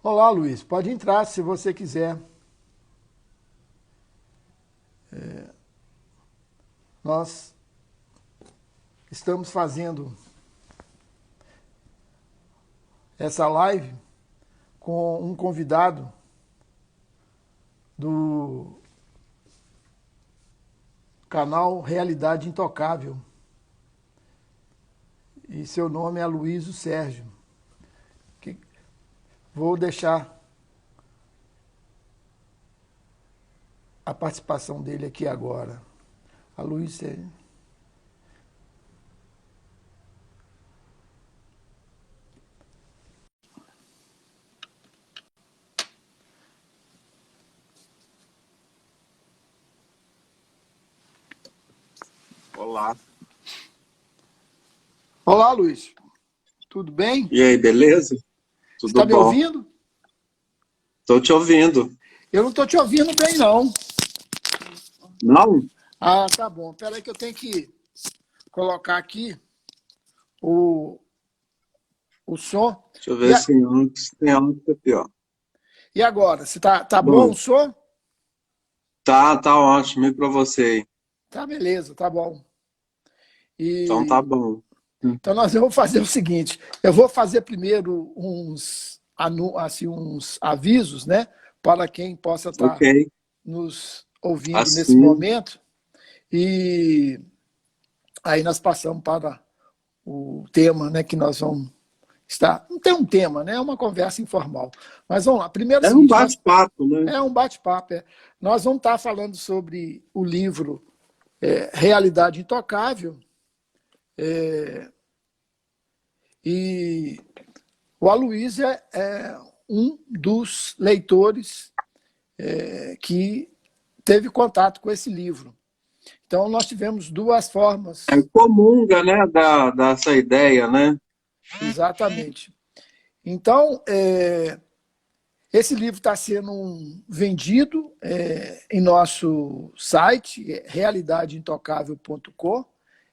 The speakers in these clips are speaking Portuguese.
Olá, Luiz. Pode entrar se você quiser. Nós estamos fazendo essa live com um convidado do canal Realidade Intocável. E seu nome é Aloysio Sérgio. Vou deixar a participação dele aqui agora. Aloysio Sérgio. Olá. Olá, Luiz. Tudo bem? E aí, beleza? Você Tudo está me bom? ouvindo? Tô te ouvindo. Eu não estou te ouvindo bem, não. Não? Ah, tá bom. Espera aí que eu tenho que colocar aqui o, o som. Deixa eu E, ver se tem antes é pior. e agora? Se tá bom o Bom, som? tá ótimo. E pra você aí? Tá beleza, tá bom. Então tá E, bom. então nós vamos fazer o seguinte, eu vou fazer primeiro assim, uns avisos, né, para quem possa Ok. estar nos ouvindo nesse Assim. momento, e aí nós passamos para o tema, né, que nós vamos estar. Não tem um tema, né, é uma conversa informal. Mas vamos lá, primeiro é o É um seguinte, bate-papo, né? é um bate-papo. Nós vamos estar falando sobre o livro Realidade Intocável, e o Aloysio é um dos leitores que teve contato com esse livro. Então, nós tivemos duas É formas, comunga, né, dessa ideia, né? exatamente. Então, esse livro está sendo vendido em nosso site, realidadeintocável.com.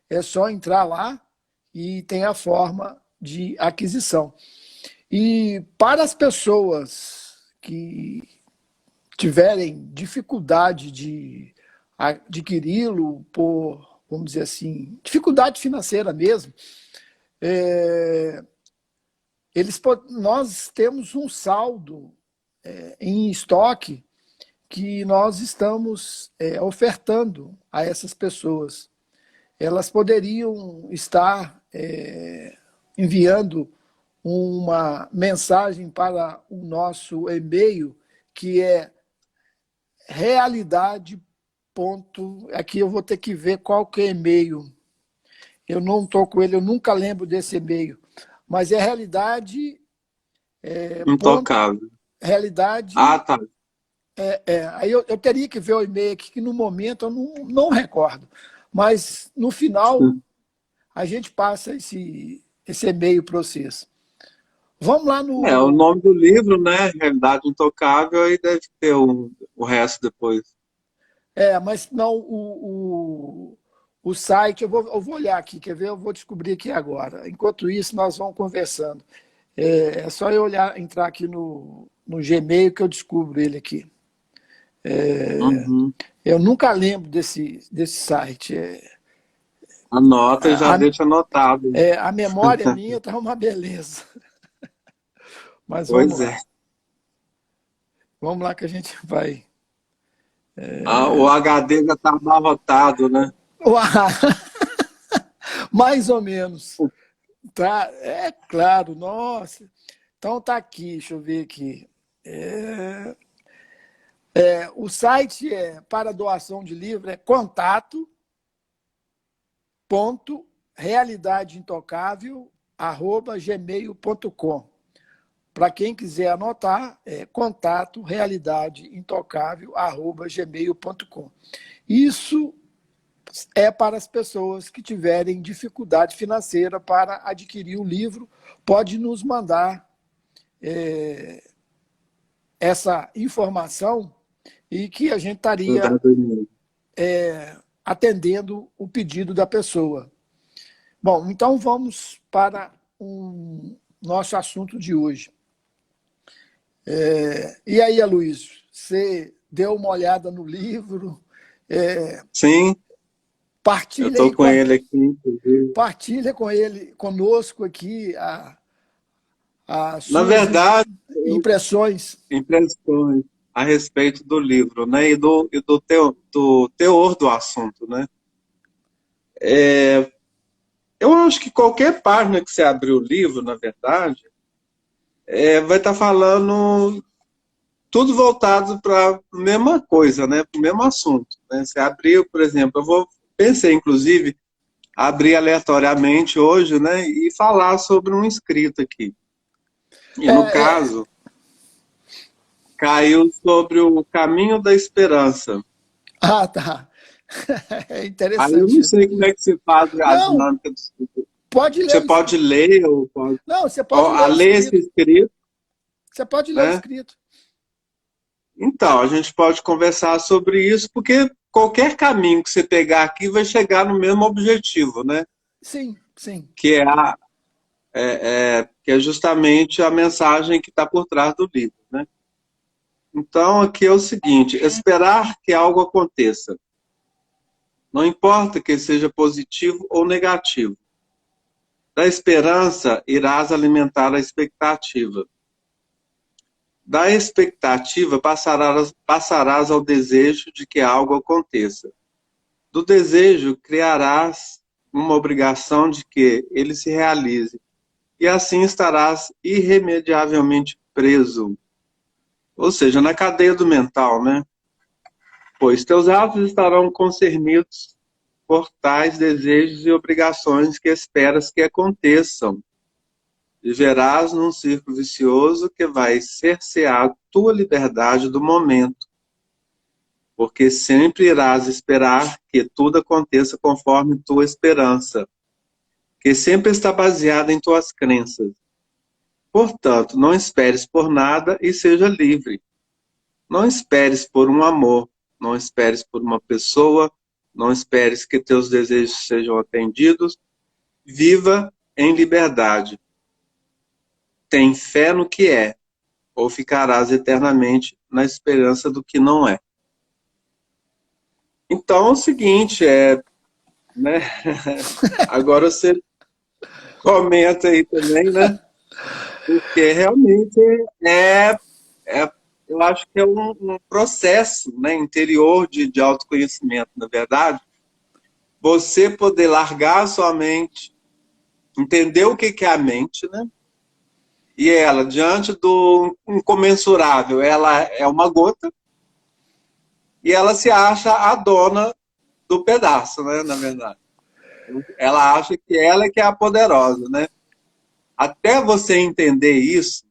É só entrar lá e tem a forma de aquisição. E para as pessoas que tiverem dificuldade de adquiri-lo por, vamos dizer assim, dificuldade financeira mesmo, é, nós temos um saldo em estoque que nós estamos ofertando a essas pessoas. Elas poderiam estar enviando uma mensagem para o nosso e-mail, que é realidade. Aqui eu vou ter que ver qual que é e-mail. Eu não estou com ele, eu nunca lembro desse e-mail. Mas é realidade. Ponto, Intocável. Ah, realidade. tá. Aí eu teria que ver o e-mail aqui, que no momento eu não recordo. Mas no final a gente passa esse e-mail para vocês. Vamos lá É, o no. nome do livro, né? Realidade Intocável, aí deve ter o resto depois. Mas não, o site, eu vou olhar aqui, quer ver? Eu vou descobrir aqui agora. Enquanto isso, nós vamos conversando. É só eu olhar, entrar aqui no Gmail que eu descubro ele aqui. Uhum. Eu nunca lembro desse site. Anota e já A, deixa anotado. a memória minha está uma beleza. Mas vamos Pois é. lá. Vamos lá que a gente vai. Ah, o HD já está abarrotado, né? Uau, mais ou menos. Tá, é claro, nossa. Então tá aqui, deixa eu ver aqui. O site para doação de livro é contato.realidadeintocável@gmail.com. Para quem quiser anotar, é contato.realidadeintocável@gmail.com. Isso é para as pessoas que tiverem dificuldade financeira para adquirir o livro. Pode nos mandar essa informação e que a gente estaria atendendo o pedido da pessoa. Bom, então vamos para o nosso assunto de hoje. E aí, Aloysio, você deu uma olhada no livro? Sim, eu Partilha aí estou com ele aqui, inclusive. partilha com ele, conosco aqui, as Na suas verdade, impressões. impressões a respeito do livro, né? Do teor do assunto, né? Eu acho que qualquer página que você abrir o livro, na verdade, vai estar falando tudo voltado para a mesma coisa, né? Para o mesmo assunto. Né? Você abriu, por exemplo, pensei, inclusive, abrir aleatoriamente hoje, né? E falar sobre um escrito aqui. E É, no é, caso, caiu sobre o caminho da esperança. tá. É Aí eu interessante não isso. sei como é que se faz a Não, dinâmica do escrito. pode ler Você o pode escrito. ler ou pode Não, você pode ler a o ler esse escrito. escrito, Você pode ler o né? escrito. Então, a gente pode conversar sobre isso, porque qualquer caminho que você pegar aqui vai chegar no mesmo objetivo, né? Sim, sim. Que que é justamente a mensagem que está por trás do livro, né? Então, aqui é o seguinte: esperar que algo aconteça. Não importa que seja positivo ou negativo. Da esperança irás alimentar a expectativa. Da expectativa passarás ao desejo de que algo aconteça. Do desejo criarás uma obrigação de que ele se realize. E assim estarás irremediavelmente preso. Ou seja, na cadeia do mental, né? Pois teus atos estarão concernidos por tais desejos e obrigações que esperas que aconteçam. Viverás num círculo vicioso que vai cercear tua liberdade do momento, porque sempre irás esperar que tudo aconteça conforme tua esperança, que sempre está baseada em tuas crenças. Portanto, não esperes por nada e seja livre. Não esperes por um amor, não esperes por uma pessoa, não esperes que teus desejos sejam atendidos. Viva em liberdade. Tem fé no que é, ou ficarás eternamente na esperança do que não é. Então é o seguinte, né? Agora você comenta aí também, né? Porque realmente eu acho que é um processo, né, interior de autoconhecimento, na verdade. Você poder largar a sua mente, entender o que é a mente, né? E ela, diante do incomensurável, ela é uma gota e ela se acha a dona do pedaço, né, na verdade. Ela acha que ela é que é a poderosa, né? Até você entender isso,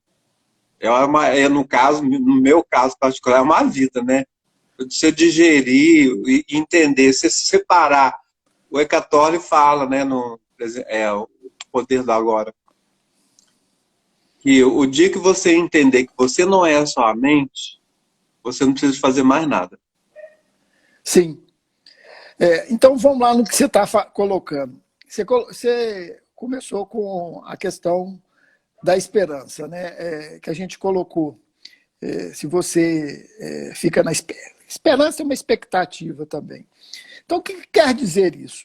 no caso, no meu caso particular, é uma vida, né? Você digerir e entender, você se separar. O Eckhart Tolle fala, né, o Poder do Agora, que o dia que você entender que você não é só a mente, você não precisa fazer mais nada. Sim. Então, vamos lá no que você está colocando. Você começou com a questão da esperança, né? Que a gente colocou. Se você fica na espera. Esperança é uma expectativa também. Então, o que quer dizer isso?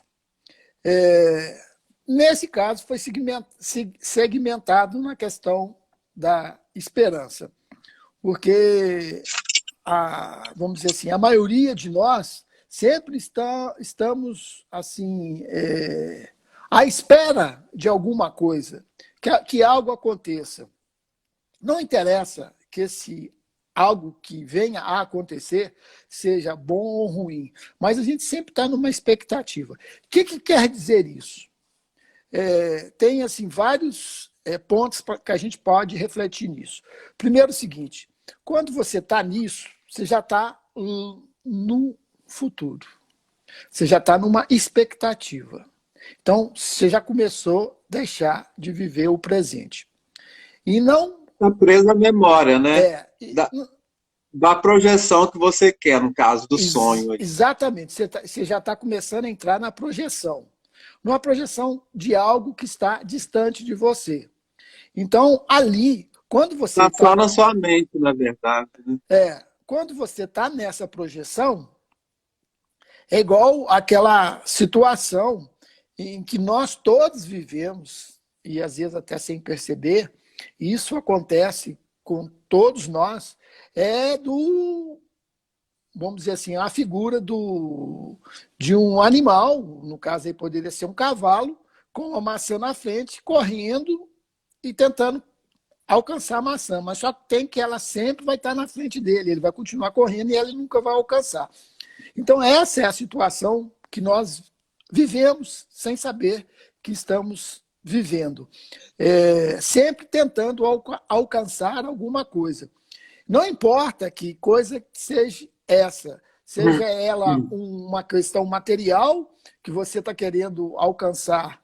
Nesse caso, foi segmentado na questão da esperança. Porque, vamos dizer assim, a maioria de nós sempre estamos assim à espera de alguma coisa, que algo aconteça. Não interessa que esse algo que venha a acontecer seja bom ou ruim, mas a gente sempre está numa expectativa. O que quer dizer isso? Tem assim vários pontos que a gente pode refletir nisso. Primeiro, o seguinte: quando você está nisso, você já está no futuro. Você já está numa expectativa. Então, você já começou a deixar de viver o presente. E não... Está presa à memória, né? É, Da projeção que você quer, no caso, do sonho. Exatamente. Você já está começando a entrar na projeção. Numa projeção de algo que está distante de você. Então, ali, Quando você Está só na sua mente, na verdade. Né? quando você está nessa projeção, é igual aquela situação em que nós todos vivemos, e às vezes até sem perceber, isso acontece com todos nós, vamos dizer assim, a figura de um animal, no caso aí poderia ser um cavalo, com uma maçã na frente, correndo e tentando alcançar a maçã, mas só tem que ela sempre vai estar na frente dele, ele vai continuar correndo e ele nunca vai alcançar. Então essa é a situação que nós vivemos sem saber que estamos vivendo, sempre tentando alcançar alguma coisa. Não importa que coisa seja essa, seja ela uma questão material, que você está querendo alcançar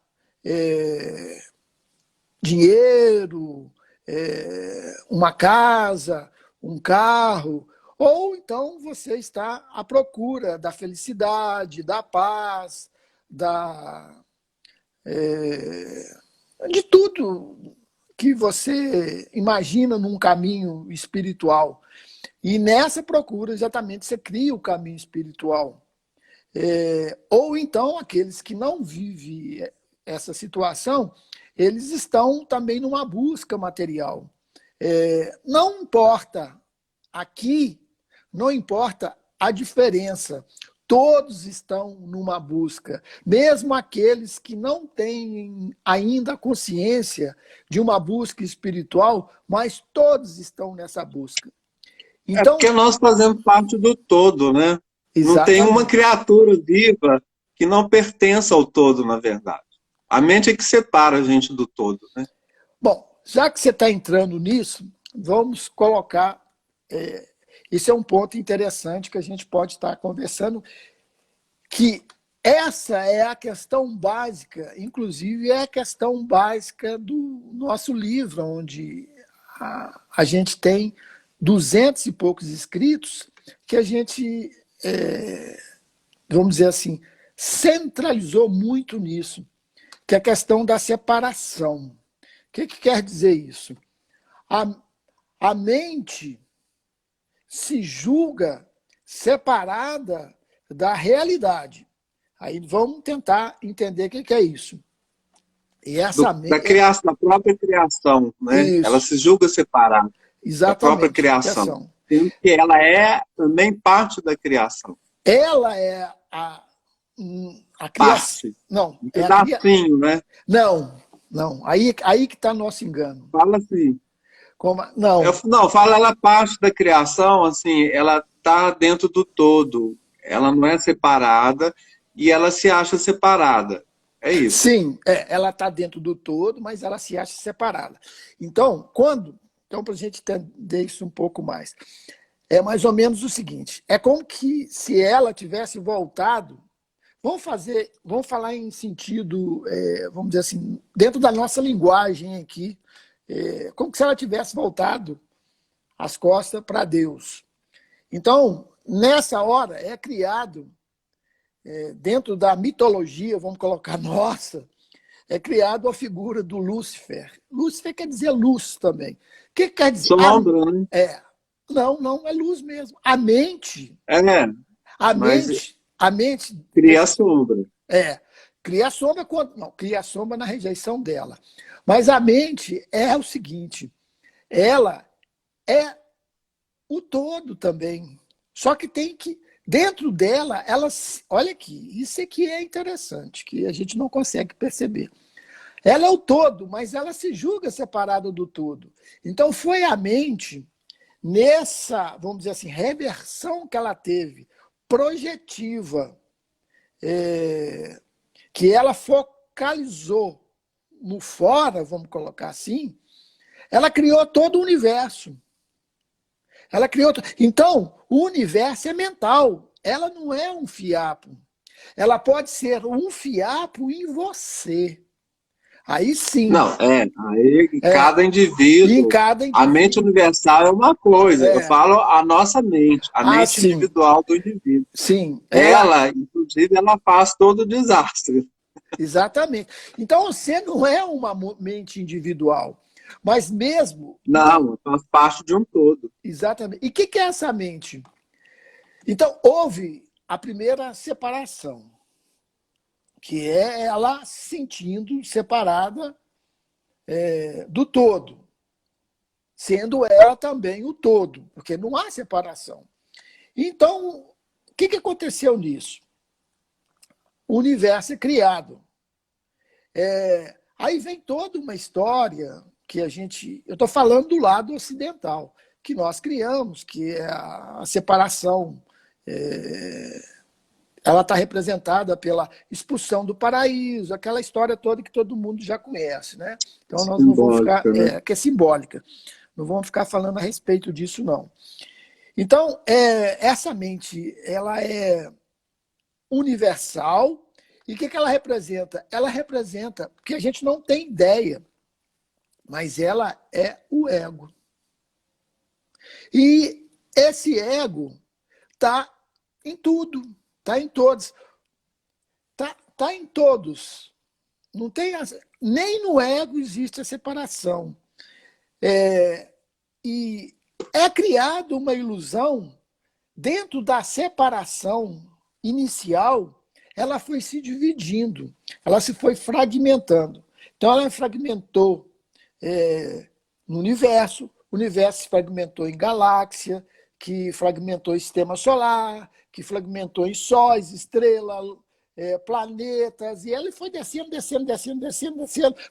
dinheiro, uma casa, um carro, ou então você está à procura da felicidade, da paz, de tudo que você imagina num caminho espiritual. E nessa procura, exatamente, você cria o caminho espiritual. Ou então, aqueles que não vivem essa situação, eles estão também numa busca material. Não importa aqui, não importa a diferença, todos estão numa busca, mesmo aqueles que não têm ainda consciência de uma busca espiritual, mas todos estão nessa busca. Então, porque nós fazemos parte do todo, né? Não tem uma criatura viva que não pertença ao todo, na verdade. A mente é que separa a gente do todo, né? Bom, já que você está entrando nisso, vamos colocar... Esse é um ponto interessante que a gente pode estar conversando, que essa é a questão básica, inclusive é a questão básica do nosso livro, onde a gente tem 200 e poucos escritos, que a gente, vamos dizer assim, centralizou muito nisso, que é a questão da separação. O que quer dizer isso? A mente se julga separada da realidade. Aí vamos tentar entender o que é isso. E essa da própria criação, né? Isso. Ela se julga separada. Exatamente. Da própria criação. Sendo que ela é também parte da criação. Ela é a criação. Parte. Não, um pedacinho, né? Não. Aí que está nosso engano. Fala assim. Não. Não, fala ela parte da criação, assim, ela está dentro do todo. Ela não é separada e ela se acha separada. É isso. Sim, ela está dentro do todo, mas ela se acha separada. Então, para a gente entender isso um pouco mais, é mais ou menos o seguinte, é como que se ela tivesse voltado, vamos falar em sentido, vamos dizer assim, dentro da nossa linguagem aqui, como que se ela tivesse voltado as costas para Deus. Então, nessa hora, é criado, dentro da mitologia, vamos colocar nossa, é criado a figura do Lúcifer. Lúcifer quer dizer luz também. O que quer dizer? Sombra, né? Não, é luz mesmo. A mente... A mente cria a sombra. Cria a sombra cria a sombra na rejeição dela. Mas a mente é o seguinte, ela é o todo também. Só que tem que, dentro dela, olha aqui, isso aqui é interessante, que a gente não consegue perceber. Ela é o todo, mas ela se julga separada do todo. Então foi a mente, nessa, vamos dizer assim, reversão que ela teve, projetiva, que ela focalizou no fora, vamos colocar assim, ela criou todo o universo. Então, o universo é mental. Ela não é um fiapo. Ela pode ser um fiapo em você. Aí sim. Não, cada indivíduo. A mente universal é uma coisa. Eu falo a nossa mente, a mente individual do indivíduo. Sim. Ela, inclusive, ela faz todo o desastre. Exatamente. Então, você não é uma mente individual. Mas mesmo... Não, faz parte de um todo. Exatamente. E o que é essa mente? Então, houve a primeira separação, que é ela se sentindo separada do todo, sendo ela também o todo, porque não há separação. Então, o que aconteceu nisso? O universo é criado. Aí vem toda uma história que eu estou falando do lado ocidental, que nós criamos, que é a separação. Ela está representada pela expulsão do paraíso, aquela história toda que todo mundo já conhece, né? Então nós não vamos ficar, né? que é simbólica, não vamos ficar falando a respeito disso, não. Então, essa mente, ela é universal, e o que ela representa? Ela representa, porque a gente não tem ideia, mas ela é o ego. E esse ego está em tudo, está em todos. Está em todos. Não tem nem no ego existe a separação. E é criada uma ilusão dentro da separação inicial, ela foi se dividindo, ela se foi fragmentando. Então, ela fragmentou no universo, o universo se fragmentou em galáxia, que fragmentou em sistema solar, que fragmentou em sóis, estrelas, planetas, e ele foi descendo,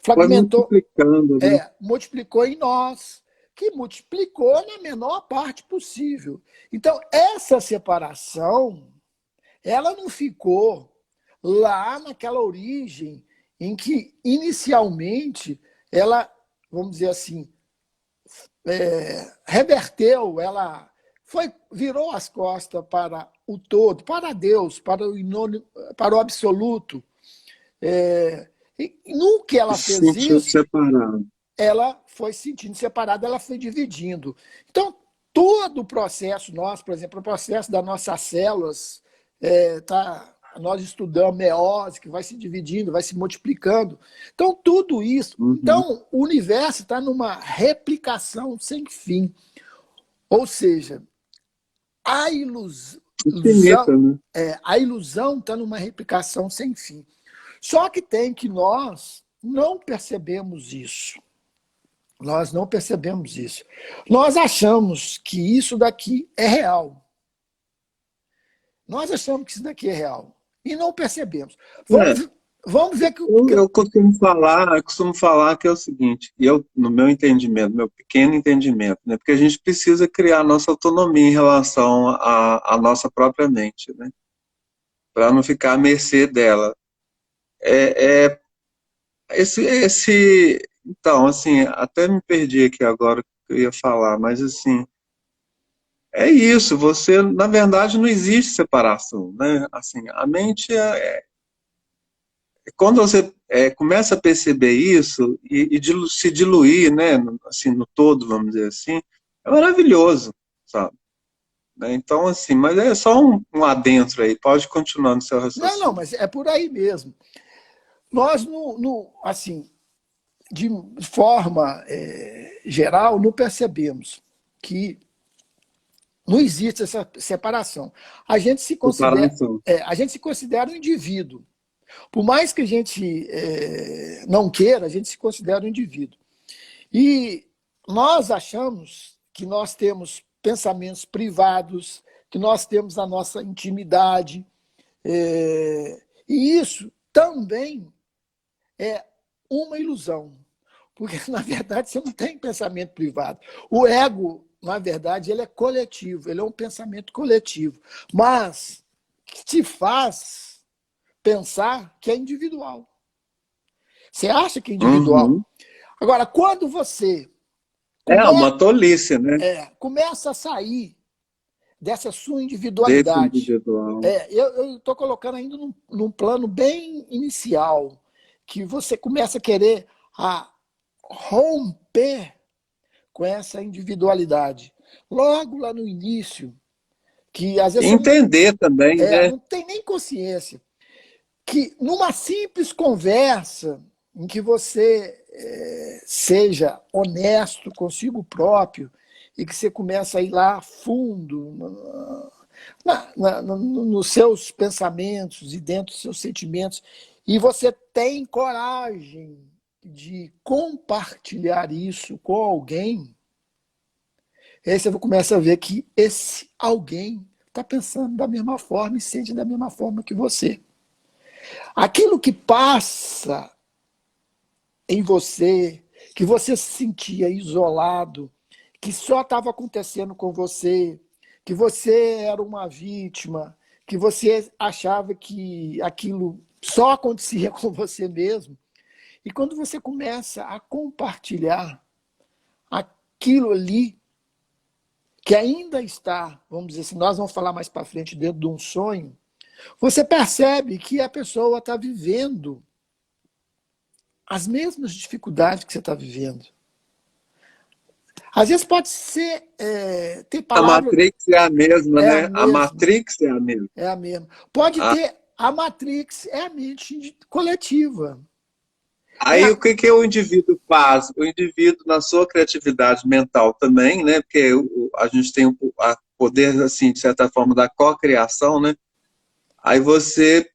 fragmentou, foi multiplicando, né? multiplicou em nós, que multiplicou na menor parte possível. Então, essa separação, ela não ficou lá naquela origem em que, inicialmente, ela, vamos dizer assim, reverteu, ela virou as costas para o todo, para Deus, para o absoluto. E no que ela fez isso, separado. ela foi se sentindo separada, ela foi dividindo. Então, todo o processo nosso, por exemplo, o processo das nossas células, nós estudamos meiose, que vai se dividindo, vai se multiplicando. Então, tudo isso. Uhum. Então, o universo está numa replicação sem fim. Ou seja, a ilusão está numa replicação sem fim. Só que nós não percebemos isso. Nós não percebemos isso. Nós achamos que isso daqui é real. Nós achamos que isso daqui é real. E não percebemos. Vamos ver que... Eu costumo falar que é o seguinte, no meu entendimento, meu pequeno entendimento, né? Porque a gente precisa criar nossa autonomia em relação à nossa própria mente, né? Para não ficar à mercê dela. Então, assim, até me perdi aqui agora o que eu ia falar, mas assim, é isso, na verdade, não existe separação, né? Assim, a mente quando você começa a perceber isso e se diluir, né, assim, no todo, vamos dizer assim, é maravilhoso, sabe? Né? Então, assim, mas é só um adentro aí, pode continuar no seu raciocínio. Não, mas é por aí mesmo. Nós, assim, de forma geral, não percebemos que não existe essa separação. A gente se considera um indivíduo. Por mais que a gente não queira, a gente se considera um indivíduo. E nós achamos que nós temos pensamentos privados, que nós temos a nossa intimidade. E isso também é uma ilusão. Porque, na verdade, você não tem pensamento privado. O ego, na verdade, ele é coletivo, ele é um pensamento coletivo. Mas que te faz pensar que é individual. Você acha que é individual. Uhum. Agora, quando você... uma tolice, né? Começa a sair dessa sua individualidade. Individual. Eu estou colocando ainda num plano bem inicial, que você começa a querer romper com essa individualidade. Logo lá no início, que às vezes entender também, né? Não tem nem consciência, que numa simples conversa em que você seja honesto consigo próprio e que você começa a ir lá fundo nos seus pensamentos e dentro dos seus sentimentos, e você tem coragem de compartilhar isso com alguém, aí você começa a ver que esse alguém está pensando da mesma forma e sente da mesma forma que você. Aquilo que passa em você, que você se sentia isolado, que só estava acontecendo com você, que você era uma vítima, que você achava que aquilo só acontecia com você mesmo. E quando você começa a compartilhar aquilo ali, que ainda está, vamos dizer assim, nós vamos falar mais para frente, dentro de um sonho, você percebe que a pessoa está vivendo as mesmas dificuldades que você está vivendo. Às vezes pode ser, ter palavras... A Matrix é a mesma, é né? a mesma. A Matrix é a mesma. É a mesma. Pode ter... A Matrix é a mente coletiva. Aí o que o indivíduo faz? O indivíduo, na sua criatividade mental também, né? Porque a gente tem o poder, assim, de certa forma, da cocriação, né? Aí você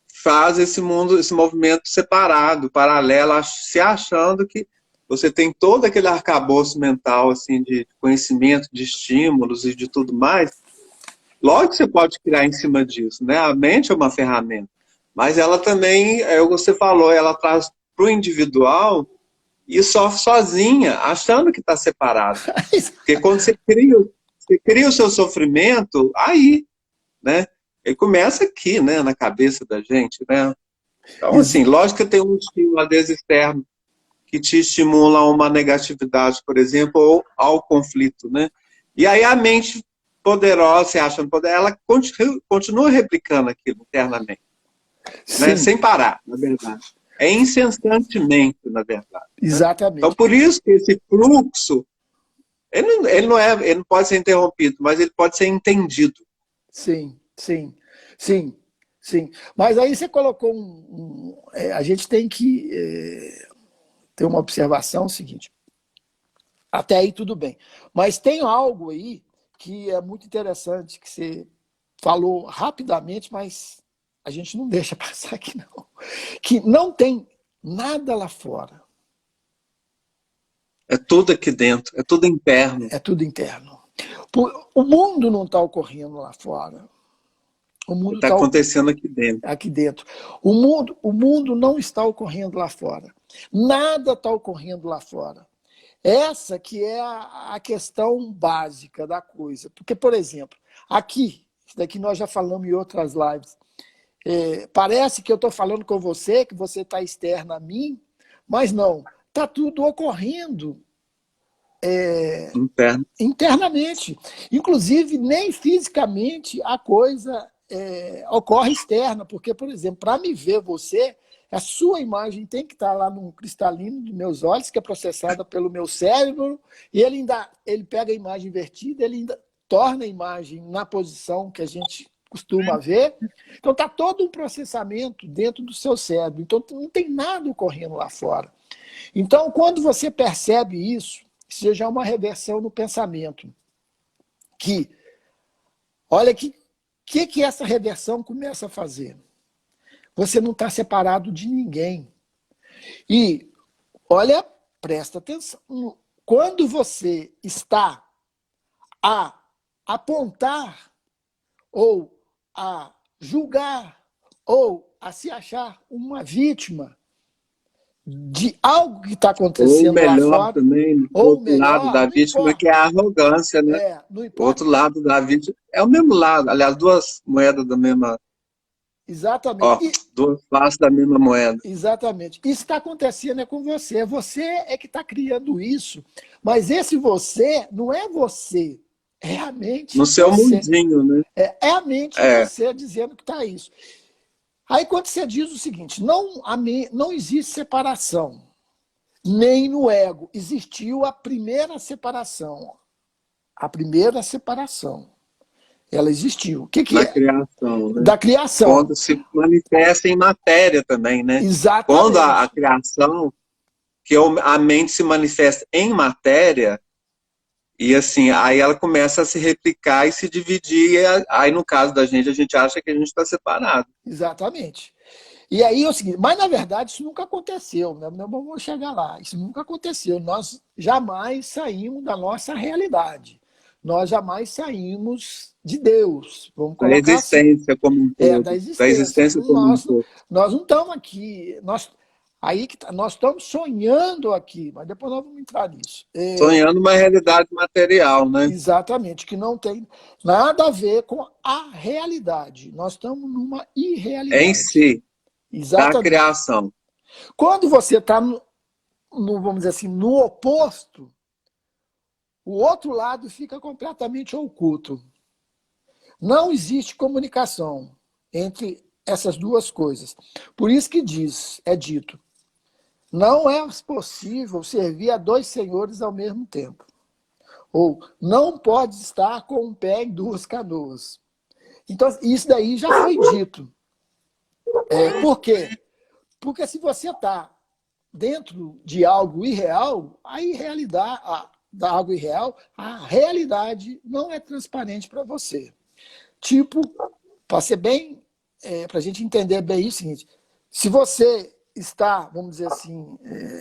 faz esse mundo, esse movimento separado, paralelo, se achando que você tem todo aquele arcabouço mental, assim, de conhecimento, de estímulos e de tudo mais. Lógico que você pode criar em cima disso, né? A mente é uma ferramenta, mas ela também, é o que você falou, ela traz para o individual e sofre sozinha, achando que está separado. Porque quando você cria o seu sofrimento, aí, né? Ele começa aqui, né? Na cabeça da gente, né? Então, assim, lógico que tem um estímulo, às vezes, externo, que te estimula a uma negatividade, por exemplo, ou ao conflito, né? E aí a mente poderosa, se achando poderosa, ela continua replicando aquilo internamente, né? Sem parar, na verdade. É incessantemente, na verdade. Exatamente. Né? Então, por isso que esse fluxo, ele não pode ser interrompido, mas ele pode ser entendido. Sim, sim, sim, sim. Mas aí você colocou a gente tem que ter uma observação seguinte. Até aí tudo bem. Mas tem algo aí que é muito interessante, que você falou rapidamente, mas a gente não deixa passar aqui, não. Que não tem nada lá fora. É tudo aqui dentro, é tudo interno. É tudo interno. O mundo não está ocorrendo lá fora. O mundo está acontecendo aqui dentro. Aqui dentro. O mundo não está ocorrendo lá fora. Nada está ocorrendo lá fora. Essa que é a questão básica da coisa. Porque, por exemplo, aqui, isso daqui nós já falamos em outras lives, parece que eu estou falando com você, que você está externo a mim, mas não, está tudo ocorrendo internamente. Inclusive, nem fisicamente a coisa ocorre externa, porque, por exemplo, para me ver você, a sua imagem tem que estar lá no cristalino dos meus olhos, que é processada pelo meu cérebro, e ele pega a imagem invertida, ele ainda torna a imagem na posição que a gente costuma ver. Então está todo um processamento dentro do seu cérebro. Então não tem nada ocorrendo lá fora. Então, quando você percebe isso já é uma reversão no pensamento. Olha que essa reversão começa a fazer? Você não está separado de ninguém. E, olha, presta atenção. Quando você está a apontar, ou a julgar, ou a se achar uma vítima de algo que está acontecendo lá fora. Também, o outro lado da vítima, que é a arrogância, né? O outro lado da vítima é o mesmo lado. Aliás, duas moedas da mesma... Exatamente. Duas faces da mesma moeda. Exatamente. Isso está acontecendo com você. Você é que está criando isso. Mas esse você não é você. É a mente. No seu mundinho, né? É a mente de você dizendo que está isso. Aí quando você diz o seguinte, não existe separação, nem no ego. Existiu a primeira separação. A primeira separação. Ela existiu. O que é? Criação, né? Da criação. Quando se manifesta em matéria também, né? Exatamente. Quando a criação que a mente se manifesta em matéria, e assim, aí ela começa a se replicar e se dividir, e aí no caso da gente, a gente acha que a gente está separado. Exatamente. E aí é o seguinte, mas na verdade isso nunca aconteceu, né? Não vamos chegar lá. Isso nunca aconteceu. Nós jamais saímos da nossa realidade. Nós jamais saímos de Deus. Vamos Da colocar assim. existência como um Da todo. Da existência. existência como um todo. Nós não estamos aqui. Aí que tá, nós estamos sonhando aqui, mas depois nós vamos entrar nisso. Sonhando uma realidade material, né? Exatamente, que não tem nada a ver com a realidade. Nós estamos numa irrealidade. Em si, da Exatamente. criação. Quando você está vamos dizer assim, no oposto, o outro lado fica completamente oculto. Não existe comunicação entre essas duas coisas. Por isso que é dito, não é possível servir a dois senhores ao mesmo tempo. Ou não pode estar com um pé em duas canoas. Então, isso daí já foi dito. Por quê? Porque se você está dentro de algo irreal, da algo irreal, a realidade não é transparente para você. Tipo, para ser bem, para a gente entender bem isso, é o seguinte, se você está, vamos dizer assim,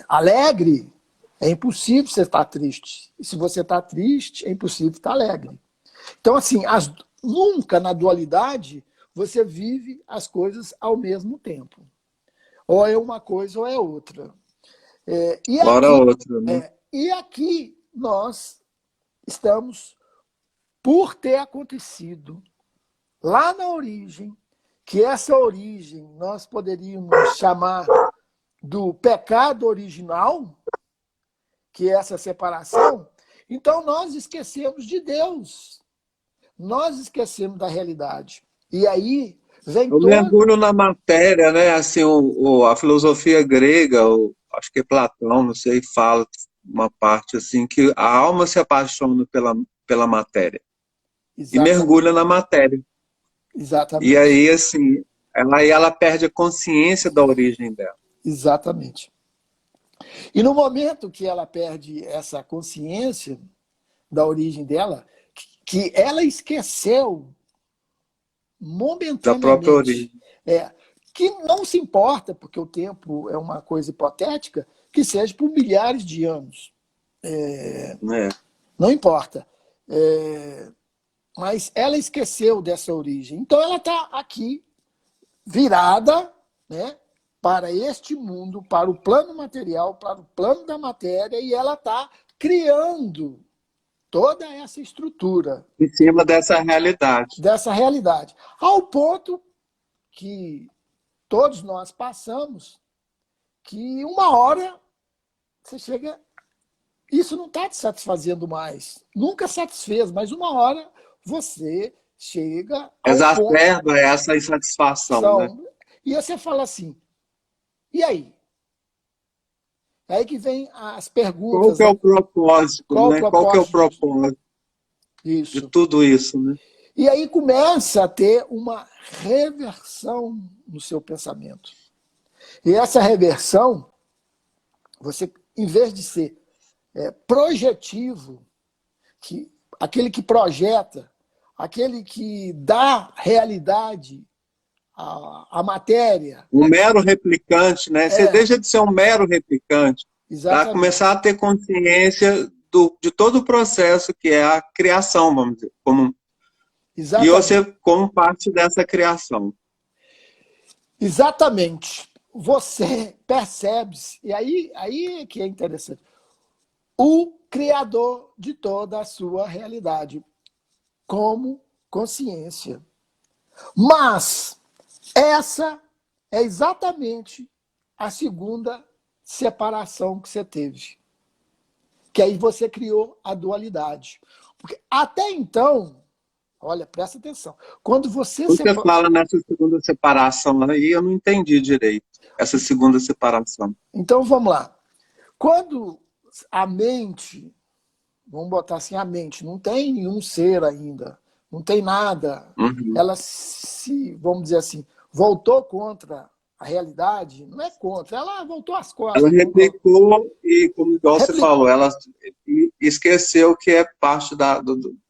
alegre, é impossível você estar triste. E se você está triste, é impossível estar alegre. Então, assim, nunca na dualidade você vive as coisas ao mesmo tempo. Ou é uma coisa ou é outra. E aqui nós estamos por ter acontecido lá na origem, que essa origem nós poderíamos chamar do pecado original, que é essa separação. Então nós esquecemos de Deus, nós esquecemos da realidade. E aí vem Eu mergulho na matéria, né? Assim, a filosofia grega, acho que é Platão, não sei, fala uma parte assim, que a alma se apaixona pela matéria. Exatamente. E mergulha na matéria. Exatamente. E aí, assim, ela perde a consciência da origem dela. Exatamente. E no momento que ela perde essa consciência da origem dela, que ela esqueceu momentaneamente. Da própria origem. Que não se importa, porque o tempo é uma coisa hipotética, que seja por milhares de anos. Não importa. Mas ela esqueceu dessa origem. Então ela está aqui, virada, né, para este mundo, para o plano material, para o plano da matéria, e ela está criando toda essa estrutura. Em cima dessa realidade. Dessa realidade. Ao ponto que todos nós passamos, que uma hora você chega... Isso não está te satisfazendo mais. Nunca satisfez, mas uma hora você chega... Exacerba essa insatisfação, né? E você fala assim, e aí? É aí que vem as perguntas. Qual que é o propósito, né? Qual que é o propósito de tudo isso, né? E aí começa a ter uma reversão no seu pensamento. E essa reversão, você, em vez de ser projetivo, aquele que projeta, aquele que dá realidade à matéria. Um mero replicante, né? Você deixa de ser um mero replicante para começar a ter consciência de todo o processo que é a criação, vamos dizer. E você como parte dessa criação. Exatamente. Você percebe, e aí que é interessante, o criador de toda a sua realidade, como consciência. Mas essa é exatamente a segunda separação que você teve. Que aí você criou a dualidade. Porque até então, olha, presta atenção, quando você fala nessa segunda separação aí, eu não entendi direito, essa segunda separação. Então, vamos lá. Quando a mente, vamos botar assim, a mente, não tem nenhum ser ainda, não tem nada, ela se, vamos dizer assim, voltou contra a realidade, não é contra. Ela voltou às Ela costas. replicou e, como igual você falou, ela esqueceu que é parte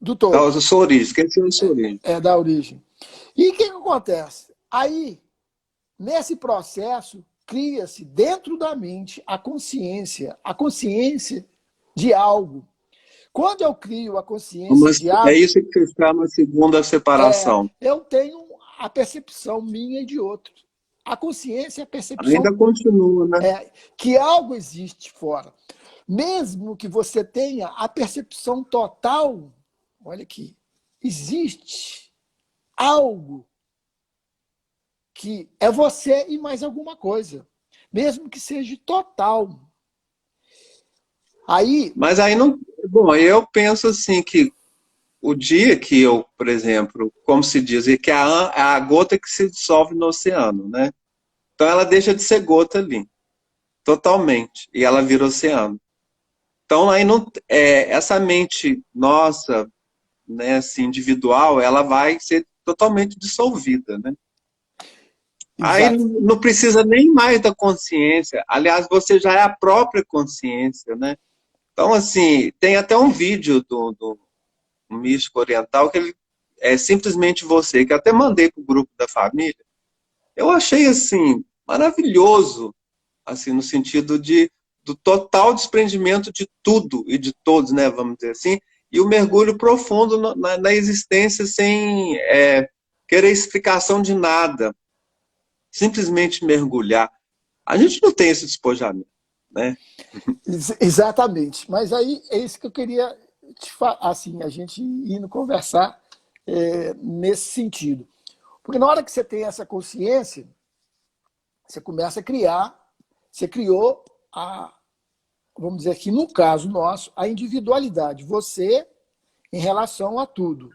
Do todo. da sua origem, esqueceu da sua origem. Da origem. E o que acontece? Aí, nesse processo, cria-se dentro da mente a consciência de algo. Quando eu crio a consciência Mas de algo, é isso que está na segunda separação. eu tenho a percepção minha e de outro. A consciência é a percepção. Ainda continua, né? Que algo existe fora. Mesmo que você tenha a percepção total, olha aqui, existe algo que é você e mais alguma coisa. Mesmo que seja total. Mas aí não. Bom, eu penso assim que o dia que eu, por exemplo, como se diz, que é a gota que se dissolve no oceano, né? Então ela deixa de ser gota ali, totalmente, e ela vira oceano. Então aí não, essa mente nossa, né, assim, individual, ela vai ser totalmente dissolvida, né? Aí não precisa nem mais da consciência. Aliás, você já é a própria consciência, né? Então, assim, tem até um vídeo do místico oriental que ele é simplesmente você, que eu até mandei para o grupo da família. Eu achei, assim, maravilhoso, assim, no sentido do total desprendimento de tudo e de todos, né, vamos dizer assim, e o mergulho profundo na existência sem querer explicação de nada. Simplesmente mergulhar. A gente não tem esse despojamento, né? Exatamente. Mas aí é isso que eu queria assim, a gente indo conversar nesse sentido. Porque na hora que você tem essa consciência, você começa a criar, você criou vamos dizer aqui, no caso nosso, a individualidade. Você em relação a tudo,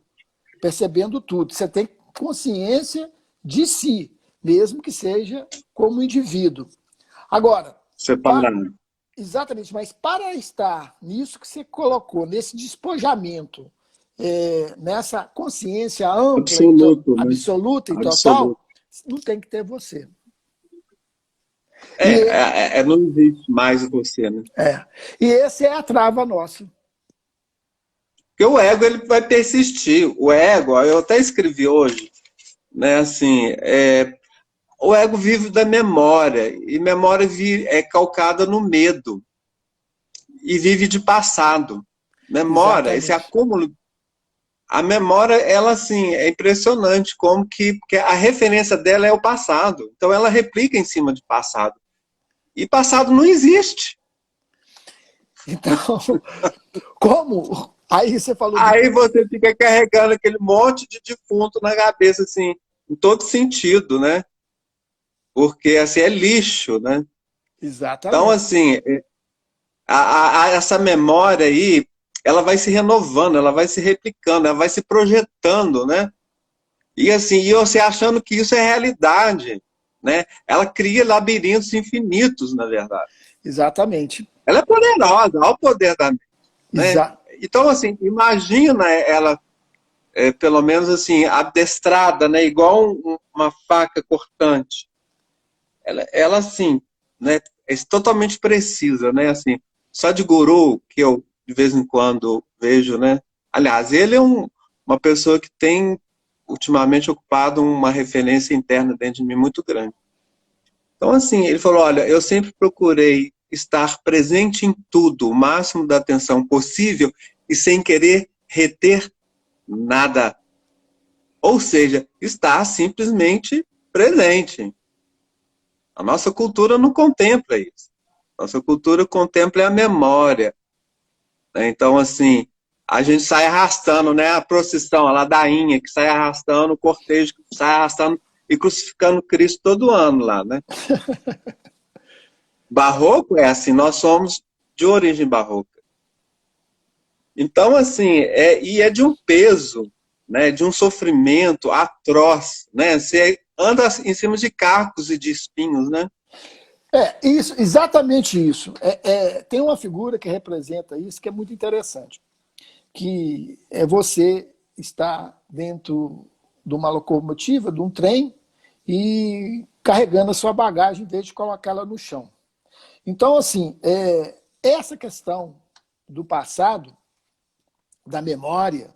percebendo tudo. Você tem consciência de si, mesmo que seja como indivíduo. Agora, separado. Exatamente, mas para estar nisso que você colocou, nesse despojamento, nessa consciência ampla, absoluto, né? absoluta e Absoluto. total, não tem que ter você. Não existe mais você, né? E esse é a trava nossa. Porque o ego ele vai persistir. O ego, eu até escrevi hoje, né? Assim, o ego vive da memória e memória é calcada no medo e vive de passado. Memória, Exatamente. esse acúmulo. A memória, ela assim, é impressionante como porque a referência dela é o passado. Então ela replica em cima de passado. E passado não existe. Então, como? Aí você falou. Aí você fica carregando aquele monte de defunto na cabeça, assim, em todo sentido, né? Porque assim, é lixo, né? Exatamente. Então, assim, essa memória aí, ela vai se renovando, ela vai se replicando, ela vai se projetando, né? E assim, e você achando que isso é realidade, né? Ela cria labirintos infinitos, na verdade. Exatamente. Ela é poderosa, olha o poder da mente, né? Então, assim, imagina ela, pelo menos assim, adestrada, né? Igual uma faca cortante. Ela assim, né? É totalmente precisa, né? Assim, Sadhguru, que eu de vez em quando vejo, né? Aliás, ele é uma pessoa que tem ultimamente ocupado uma referência interna dentro de mim muito grande. Então, assim, ele falou, olha, eu sempre procurei estar presente em tudo, o máximo da atenção possível e sem querer reter nada. Ou seja, estar simplesmente presente. A nossa cultura não contempla isso. Nossa cultura contempla a memória. Então, assim, a gente sai arrastando, né? A procissão, a ladainha que sai arrastando, o cortejo que sai arrastando e crucificando Cristo todo ano lá, né? Barroco é assim, nós somos de origem barroca. Então, assim, e é de um peso, né? De um sofrimento atroz, né? Você anda em cima de cacos e de espinhos, né? Isso, exatamente isso. Tem uma figura que representa isso que é muito interessante, que é você estar dentro de uma locomotiva, de um trem, e carregando a sua bagagem em vez de colocá-la no chão. Então, assim, essa questão do passado, da memória,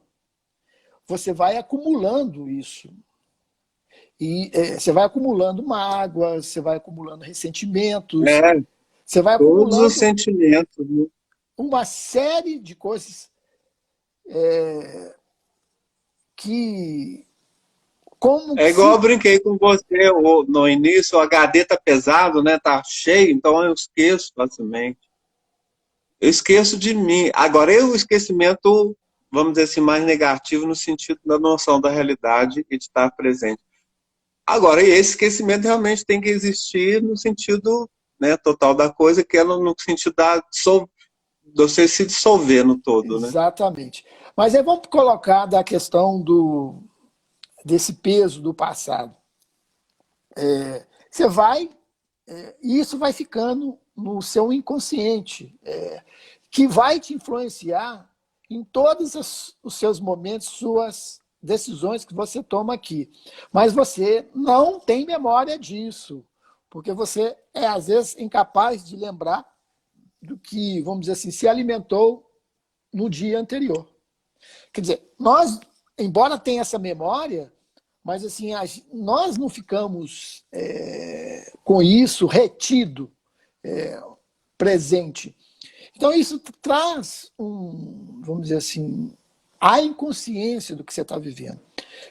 você vai acumulando isso. E você vai acumulando mágoas, você vai acumulando ressentimentos, É, você vai todos os acumulando sentimentos, né? uma série de coisas que, como É igual se... eu brinquei com você no início, o HD tá pesado, né? Tá cheio, então eu esqueço facilmente. Eu esqueço de mim. Agora, o esquecimento, vamos dizer assim, mais negativo no sentido da noção da realidade e de estar presente. Agora, esse esquecimento realmente tem que existir no sentido, né, total da coisa, que é no sentido de você se dissolver no todo, né? Exatamente. Mas aí vamos colocar da questão desse peso do passado. Você vai, e isso vai ficando no seu inconsciente, que vai te influenciar em todos os seus momentos, suas decisões que você toma aqui. Mas você não tem memória disso, porque você é, às vezes, incapaz de lembrar do que, vamos dizer assim, se alimentou no dia anterior. Quer dizer, nós, embora tenha essa memória, mas assim, nós não ficamos com isso retido, presente. Então, isso traz vamos dizer assim, a inconsciência do que você está vivendo.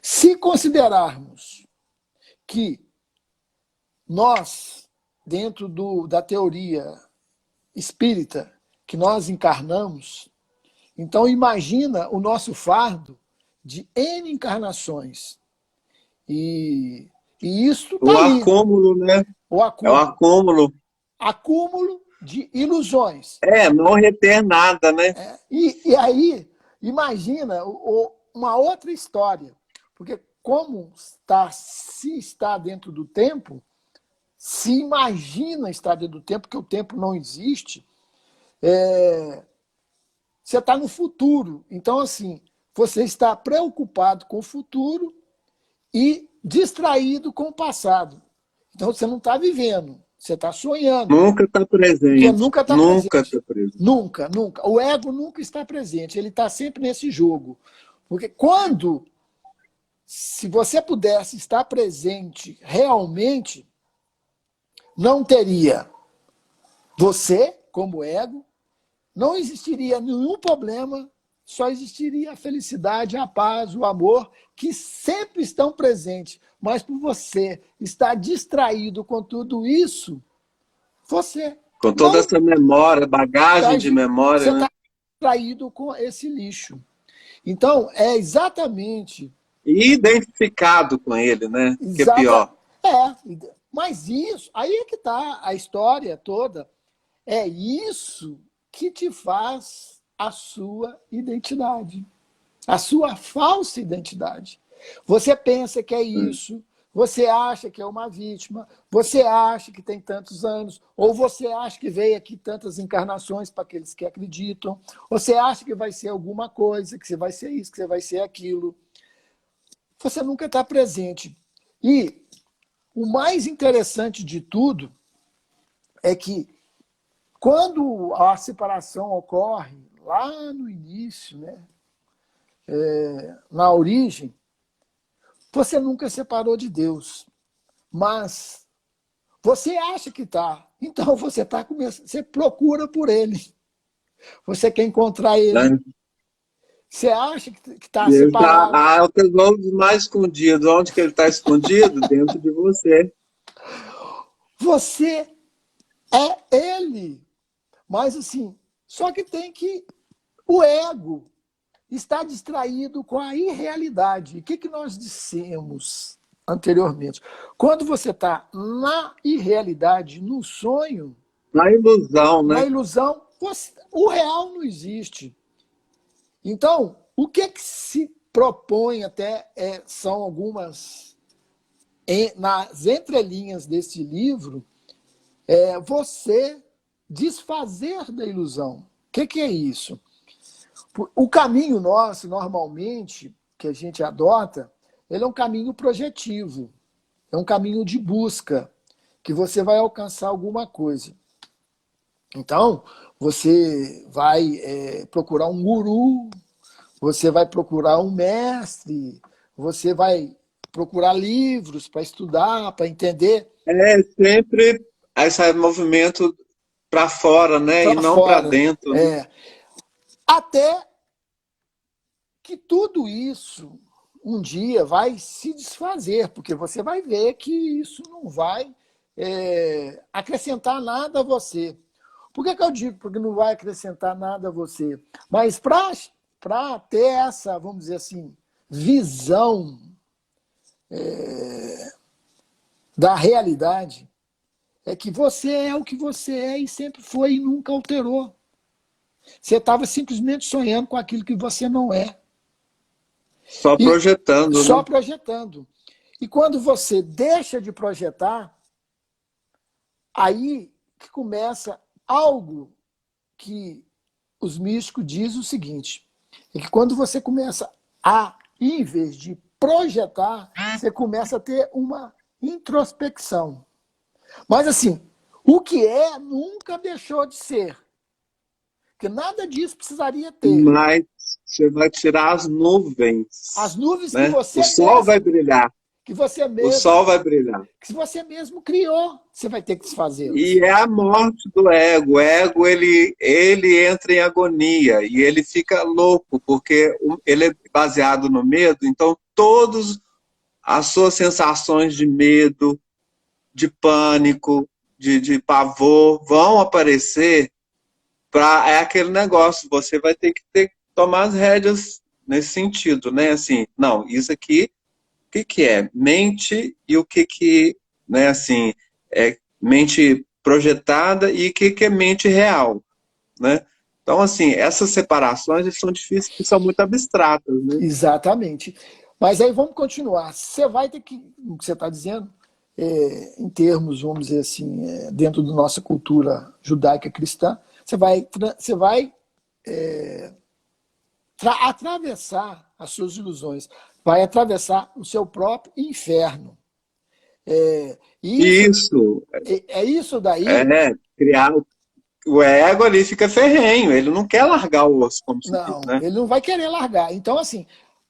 Se considerarmos que nós, dentro da teoria espírita, que nós encarnamos, então imagina o nosso fardo de N encarnações. E isso está O aí, acúmulo, né? o É o acúmulo. acúmulo. Acúmulo de ilusões. Não reter nada, né? E aí, imagina uma outra história. Porque como se está dentro do tempo, se imagina estar dentro do tempo, porque o tempo não existe, você está no futuro. Então, assim, você está preocupado com o futuro e distraído com o passado. Então, você não está vivendo, você está sonhando, Nunca está porque presente. nunca está Nunca presente. está presente. Nunca, nunca. O ego nunca está presente, ele está sempre nesse jogo. Porque se você pudesse estar presente realmente, não teria você como ego, não existiria nenhum problema, só existiria a felicidade, a paz, o amor, que sempre estão presentes. Mas por você estar distraído com tudo isso, você Com toda não essa memória, bagagem de você memória, né? está distraído com esse lixo. Então, é exatamente. E identificado com ele, né? Que é Exata, pior. mas isso, aí é que está a história toda. É isso que te faz a sua identidade, a sua falsa identidade. Você pensa que é isso, você acha que é uma vítima, você acha que tem tantos anos, ou você acha que veio aqui tantas encarnações para aqueles que acreditam, você acha que vai ser alguma coisa, que você vai ser isso, que você vai ser aquilo. Você nunca está presente. E o mais interessante de tudo é que quando a separação ocorre lá no início, né, na origem, você nunca separou de Deus, mas você acha que está. Então você está começando, você procura por Ele, você quer encontrar Ele. Né? Você acha que está Ele separado. tá, o tesouro mais escondido. Onde que ele está escondido? Dentro de você. Você é Ele. Mas assim, só que tem que o ego está distraído com a irrealidade. O que nós dissemos anteriormente? Quando você está na irrealidade, no sonho, Na ilusão, na né? ilusão, o real não existe. Então, o que se propõe até são algumas, nas entrelinhas desse livro, você desfazer da ilusão. O que é isso? O caminho nosso, normalmente, que a gente adota, ele é um caminho projetivo. é um caminho de busca, que você vai alcançar alguma coisa. Então, você vai procurar um guru, você vai procurar um mestre, você vai procurar livros para estudar, para entender. É sempre esse movimento para fora, né? E Para não para fora. dentro. Né? Até que tudo isso um dia vai se desfazer, porque você vai ver que isso não vai acrescentar nada a você. Por que eu digo porque não vai acrescentar nada a você? Mas para ter essa, vamos dizer assim, visão da realidade, é que você é o que você é e sempre foi e nunca alterou. Você estava simplesmente sonhando com aquilo que você não é. Só projetando, só né? projetando. E quando você deixa de projetar, aí que começa algo que os místicos dizem o seguinte, é que quando você começa a, em vez de projetar, você começa a ter uma introspecção. Mas assim, o que é nunca deixou de ser. Porque nada disso precisaria ter. Mas você vai tirar as nuvens. As nuvens que né? você O sol mesmo, vai brilhar. que você O mesmo, sol vai brilhar. que você mesmo criou, você vai ter que desfazê-los. E é a morte do ego. O ego, ele entra em agonia e ele fica louco, porque ele é baseado no medo, então todas as suas sensações de medo, de pânico, de pavor vão aparecer. É aquele negócio, você vai ter que tomar as rédeas nesse sentido, né? Assim, não, isso aqui, o que é? Mente e o que né, assim, é mente projetada e o que é mente real, né? Então, assim, essas separações são difíceis, são muito abstratas, né? Exatamente. Mas aí vamos continuar. Você vai ter que, o que você está dizendo, em termos, vamos dizer assim, dentro da nossa cultura judaica cristã, você vai atravessar as suas ilusões, vai atravessar o seu próprio inferno. Isso, É isso daí. criar o ego ali fica ferrenho, ele não quer largar o osso, como se diz, Não, né? ele não vai querer largar. Então, assim,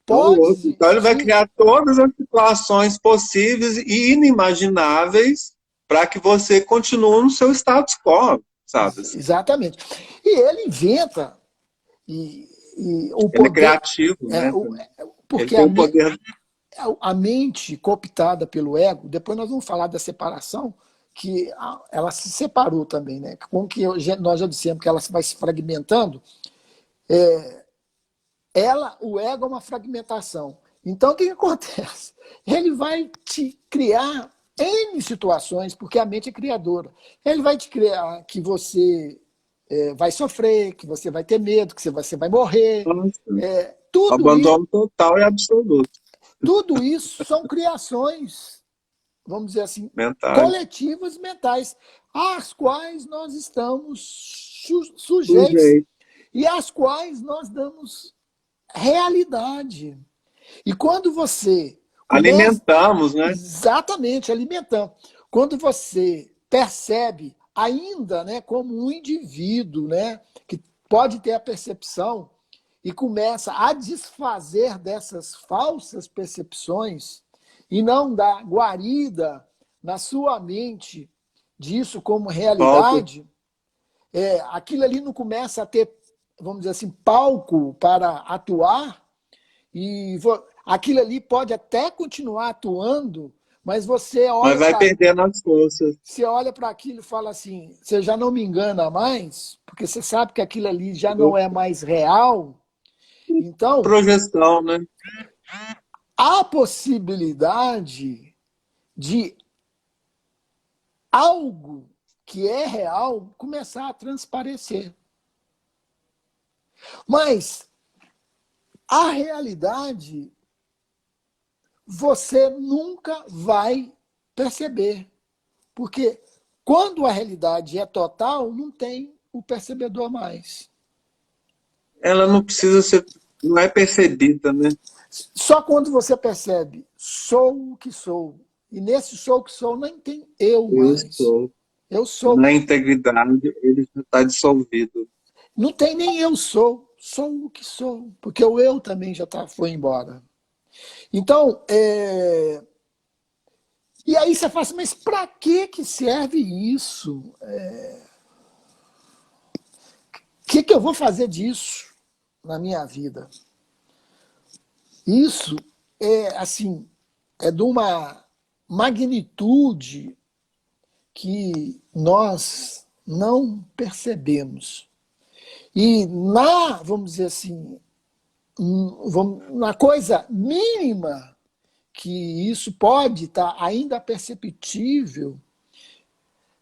pode. Então ele vai criar todas as situações possíveis e inimagináveis para que você continue no seu status quo, sabe? Exatamente. E ele inventa, o Ele é poder. criativo, né? Ele Porque tem o poder. a mente cooptada pelo ego, depois nós vamos falar da separação, que ela se separou também, né? Com que nós já dissemos que ela vai se fragmentando, o ego é uma fragmentação. Então, o que acontece? Ele vai te criar N situações, porque a mente é criadora. Ele vai te criar que você vai sofrer, que você vai ter medo, que você vai morrer. Abandono total e absoluto. Tudo isso são criações, vamos dizer assim, mentais. coletivas mentais, às quais nós estamos sujeitos e às quais nós damos realidade. E quando você alimentamos, né? Exatamente, alimentamos. Quando você percebe ainda, né, como um indivíduo, né, que pode ter a percepção e começa a desfazer dessas falsas percepções e não dar guarida na sua mente disso como realidade, aquilo ali não começa a ter, vamos dizer assim, palco para atuar, e aquilo ali pode até continuar atuando, mas você olha. Mas vai perdendo as forças. Você olha para aquilo e fala assim: você já não me engana mais, porque você sabe que aquilo ali já não é mais real. Então, projeção, né? Há possibilidade de algo que é real começar a transparecer. Mas a realidade você nunca vai perceber. Porque quando a realidade é total, não tem o percebedor mais. Ela não precisa ser, não é percebida, né? Só quando você percebe, sou o que sou, E nesse sou que sou, nem tem eu Eu mais. sou. Eu sou. Na integridade, ele já está dissolvido. Não tem nem eu sou o que sou, porque o eu também já foi embora. Então, e aí você fala assim, mas para que serve isso? O que eu vou fazer disso na minha vida? Isso é assim, é de uma magnitude que nós não percebemos. E vamos dizer assim, na coisa mínima que isso pode estar ainda perceptível,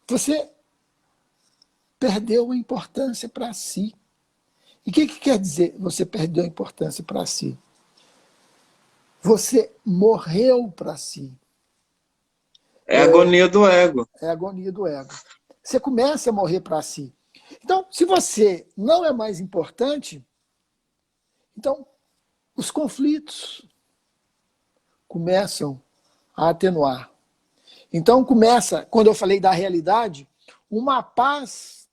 você perdeu a importância para si. E o que quer dizer você perdeu a importância para si? Você morreu para si. É a agonia do ego. É a agonia do ego. Você começa a morrer para si. Então, se você não é mais importante, então os conflitos começam a atenuar. Então começa, quando eu falei da realidade, uma paz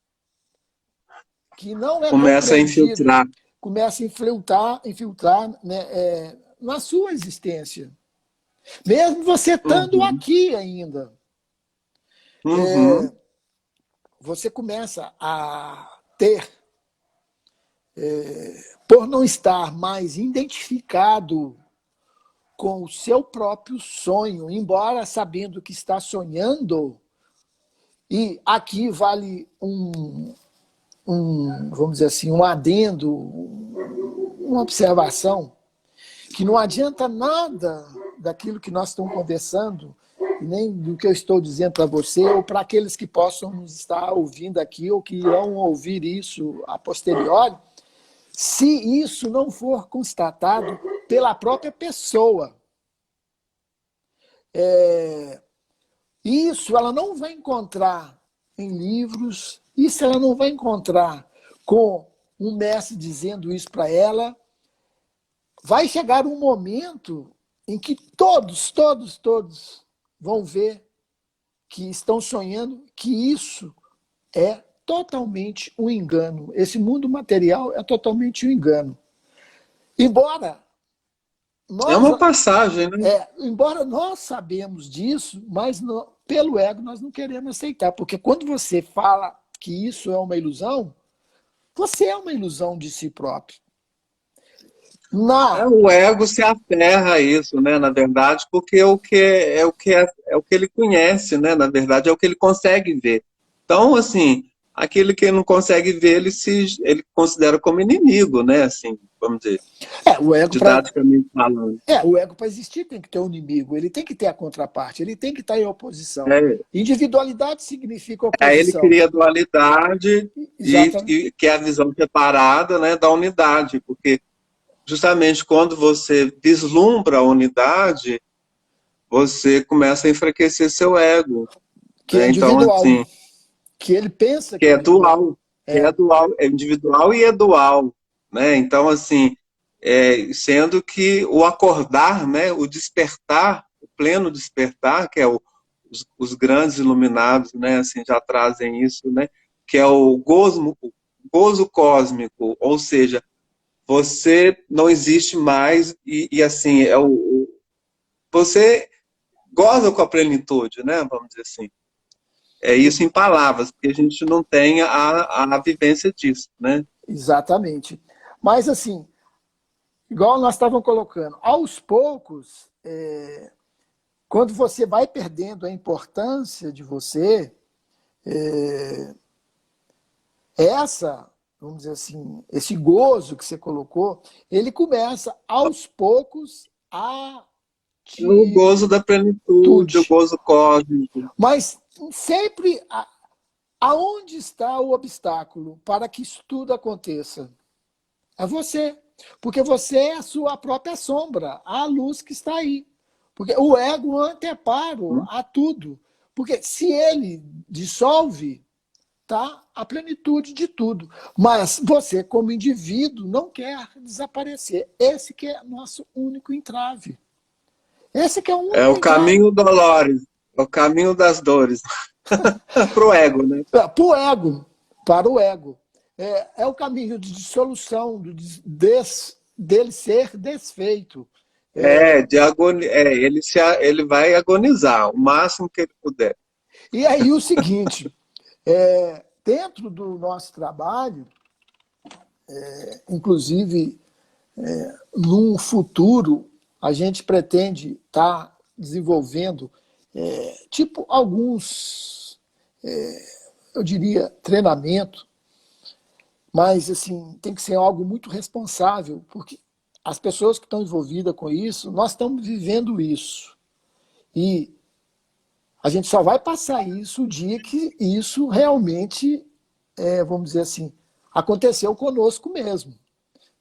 que não é Começa a compreendida, infiltrar. começa a infiltrar né, na sua existência. Mesmo você estando aqui ainda. Uhum. Você começa a ter, por não estar mais identificado com o seu próprio sonho, embora sabendo que está sonhando, e aqui vale vamos dizer assim, um adendo, uma observação, que não adianta nada daquilo que nós estamos conversando, nem do que eu estou dizendo para você, ou para aqueles que possam nos estar ouvindo aqui, ou que irão ouvir isso a posteriori, se isso não for constatado pela própria pessoa. Isso ela não vai encontrar em livros, isso ela não vai encontrar com um mestre dizendo isso para ela. Vai chegar um momento em que todos vão ver que estão sonhando que isso é totalmente um engano. Esse mundo material é totalmente um engano. Embora É nós, uma passagem, né? embora nós sabemos disso, mas pelo ego nós não queremos aceitar. Porque quando você fala que isso é uma ilusão, você é uma ilusão de si próprio. O ego se aferra a isso, né? Na verdade, porque é o que ele conhece, né? Na verdade, é o que ele consegue ver. Então, assim, aquele que não consegue ver, ele considera como inimigo, né? Assim, vamos dizer, O ego didaticamente falando. O ego para existir tem que ter um inimigo, ele tem que ter a contraparte, ele tem que estar em oposição. É, Individualidade significa Aí ele oposição. cria a dualidade Exatamente. que é a visão separada, né, da unidade, porque justamente quando você vislumbra a unidade, você começa a enfraquecer seu ego. Que é Né? Então, individual. assim, Que ele pensa que que é é individual. dual, é individual e é dual. Né? Então, assim, sendo que o acordar, né, o despertar, o pleno despertar, que é os grandes iluminados, né, assim, já trazem isso, né, que é o gozo cósmico, ou seja, você não existe mais e assim, você goza com a plenitude, né, vamos dizer assim. É isso em palavras, porque a gente não tem a vivência disso, né? Exatamente. Mas, assim, igual nós estávamos colocando, aos poucos, quando você vai perdendo a importância de você, vamos dizer assim, esse gozo que você colocou, ele começa aos poucos a O te gozo da plenitude, o gozo cósmico. Mas sempre, aonde está o obstáculo para que isso tudo aconteça? É você. Porque você é a sua própria sombra, a luz que está aí. Porque o ego é anteparo a tudo. Porque se ele dissolve, tá a plenitude de tudo. Mas você, como indivíduo, não quer desaparecer. Esse que é nosso único entrave. Esse que é um É o caminho dolores, é o caminho das dores. Para o ego, né? para o ego, para o ego. É o caminho de dissolução, dele ser desfeito. Ele vai agonizar o máximo que ele puder. E aí o seguinte, dentro do nosso trabalho, inclusive, num futuro, a gente pretende estar desenvolvendo, tipo, alguns, eu diria, treinamento, mas, assim, tem que ser algo muito responsável, porque as pessoas que estão envolvidas com isso, nós estamos vivendo isso. E a gente só vai passar isso o dia que isso realmente, vamos dizer assim, aconteceu conosco mesmo.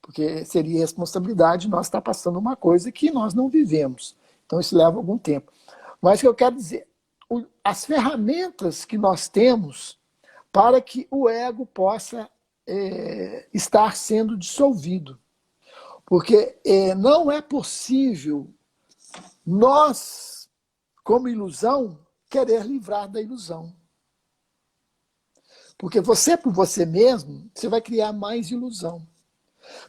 Porque seria responsabilidade nós estar passando uma coisa que nós não vivemos. Então isso leva algum tempo. Mas o que eu quero dizer, as ferramentas que nós temos para que o ego possa estar sendo dissolvido. Porque não é possível nós, como ilusão, querer livrar da ilusão. Porque você, por você mesmo, você vai criar mais ilusão.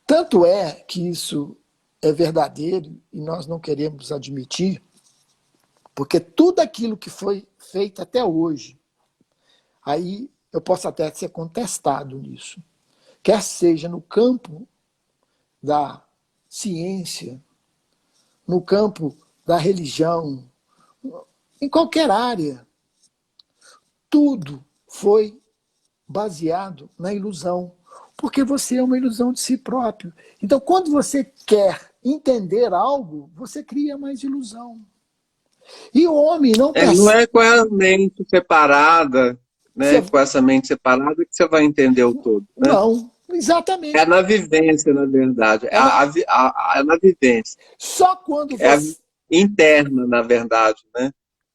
Tanto é que isso é verdadeiro e nós não queremos admitir, porque tudo aquilo que foi feito até hoje, aí eu posso até ser contestado nisso, quer seja no campo da ciência, no campo da religião, em qualquer área, tudo foi baseado na ilusão, porque você é uma ilusão de si próprio. Então, quando você quer entender algo, você cria mais ilusão. E o homem não Não percebe. é com a mente separada, né? Com essa mente separada que você vai entender o todo, né? Não, É exatamente. na vivência, na verdade. É na... É na vivência. Só quando É a você. interna, na verdade, né?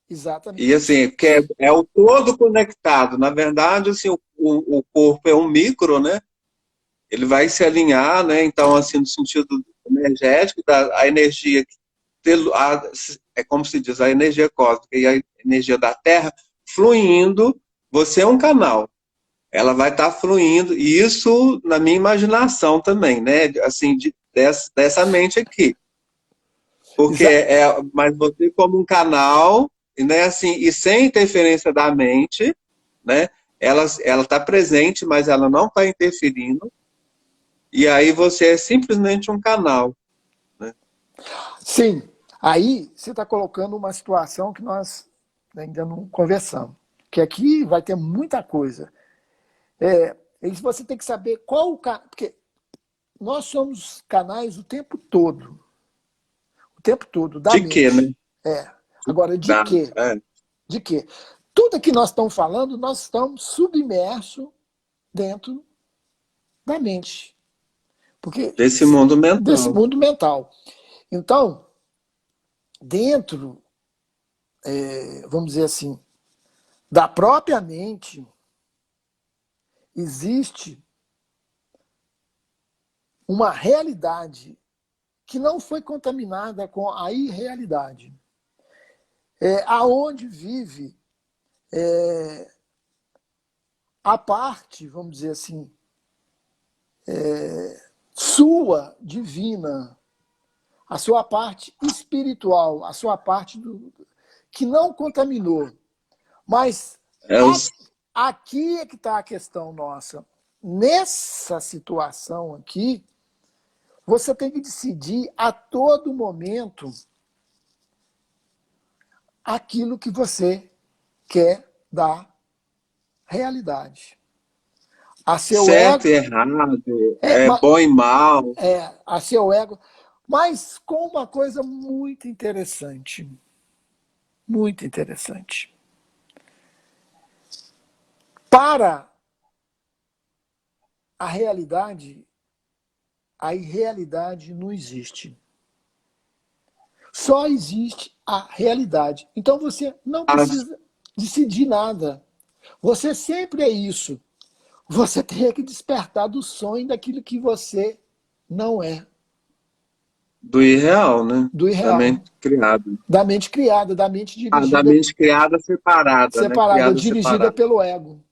E Exatamente. assim, que é o todo conectado. Na verdade, assim, o corpo é um micro, né? Ele vai se alinhar, né? Então, assim, no sentido energético, a energia, é como se diz, a energia cósmica e a energia da Terra fluindo, você é um canal. Ela vai estar fluindo, e isso na minha imaginação também, né? Assim, dessa mente aqui. Porque Exa... mas você como um canal, né, assim, e sem interferência da mente, né? Ela está presente, mas ela não está interferindo. E aí você é simplesmente um canal, né? Sim. Aí você está colocando uma situação que nós ainda não conversamos. Que aqui vai ter muita coisa. E você tem que saber qual o canal. Porque nós somos canais o tempo todo. O tempo todo, da De quê, né? mente. Agora, de quê? É. De quê? Tudo que nós estamos falando, nós estamos submersos dentro da mente. Porque Desse mundo desse mental. mundo mental. Então, dentro, vamos dizer assim, da própria mente, existe uma realidade que não foi contaminada com a irrealidade. Aonde vive a parte, vamos dizer assim, sua divina, a sua parte espiritual, a sua parte que não contaminou. Mas É os, aqui é que está a questão nossa. Nessa situação aqui, você tem que decidir a todo momento aquilo que você quer da realidade. A seu certo ego, e errado, bom e mal. a seu ego, mas com uma coisa muito interessante. Muito interessante. Para a realidade, a irrealidade não existe. Só existe a realidade. Então você não As, precisa decidir nada. Você sempre é isso. Você tem que despertar do sonho daquilo que você não é. Do irreal, né? do Da irreal, mente criada. da mente criada, da mente Ah, da dirigida, mente criada separada, né? separada, Criada dirigida separada. pelo ego.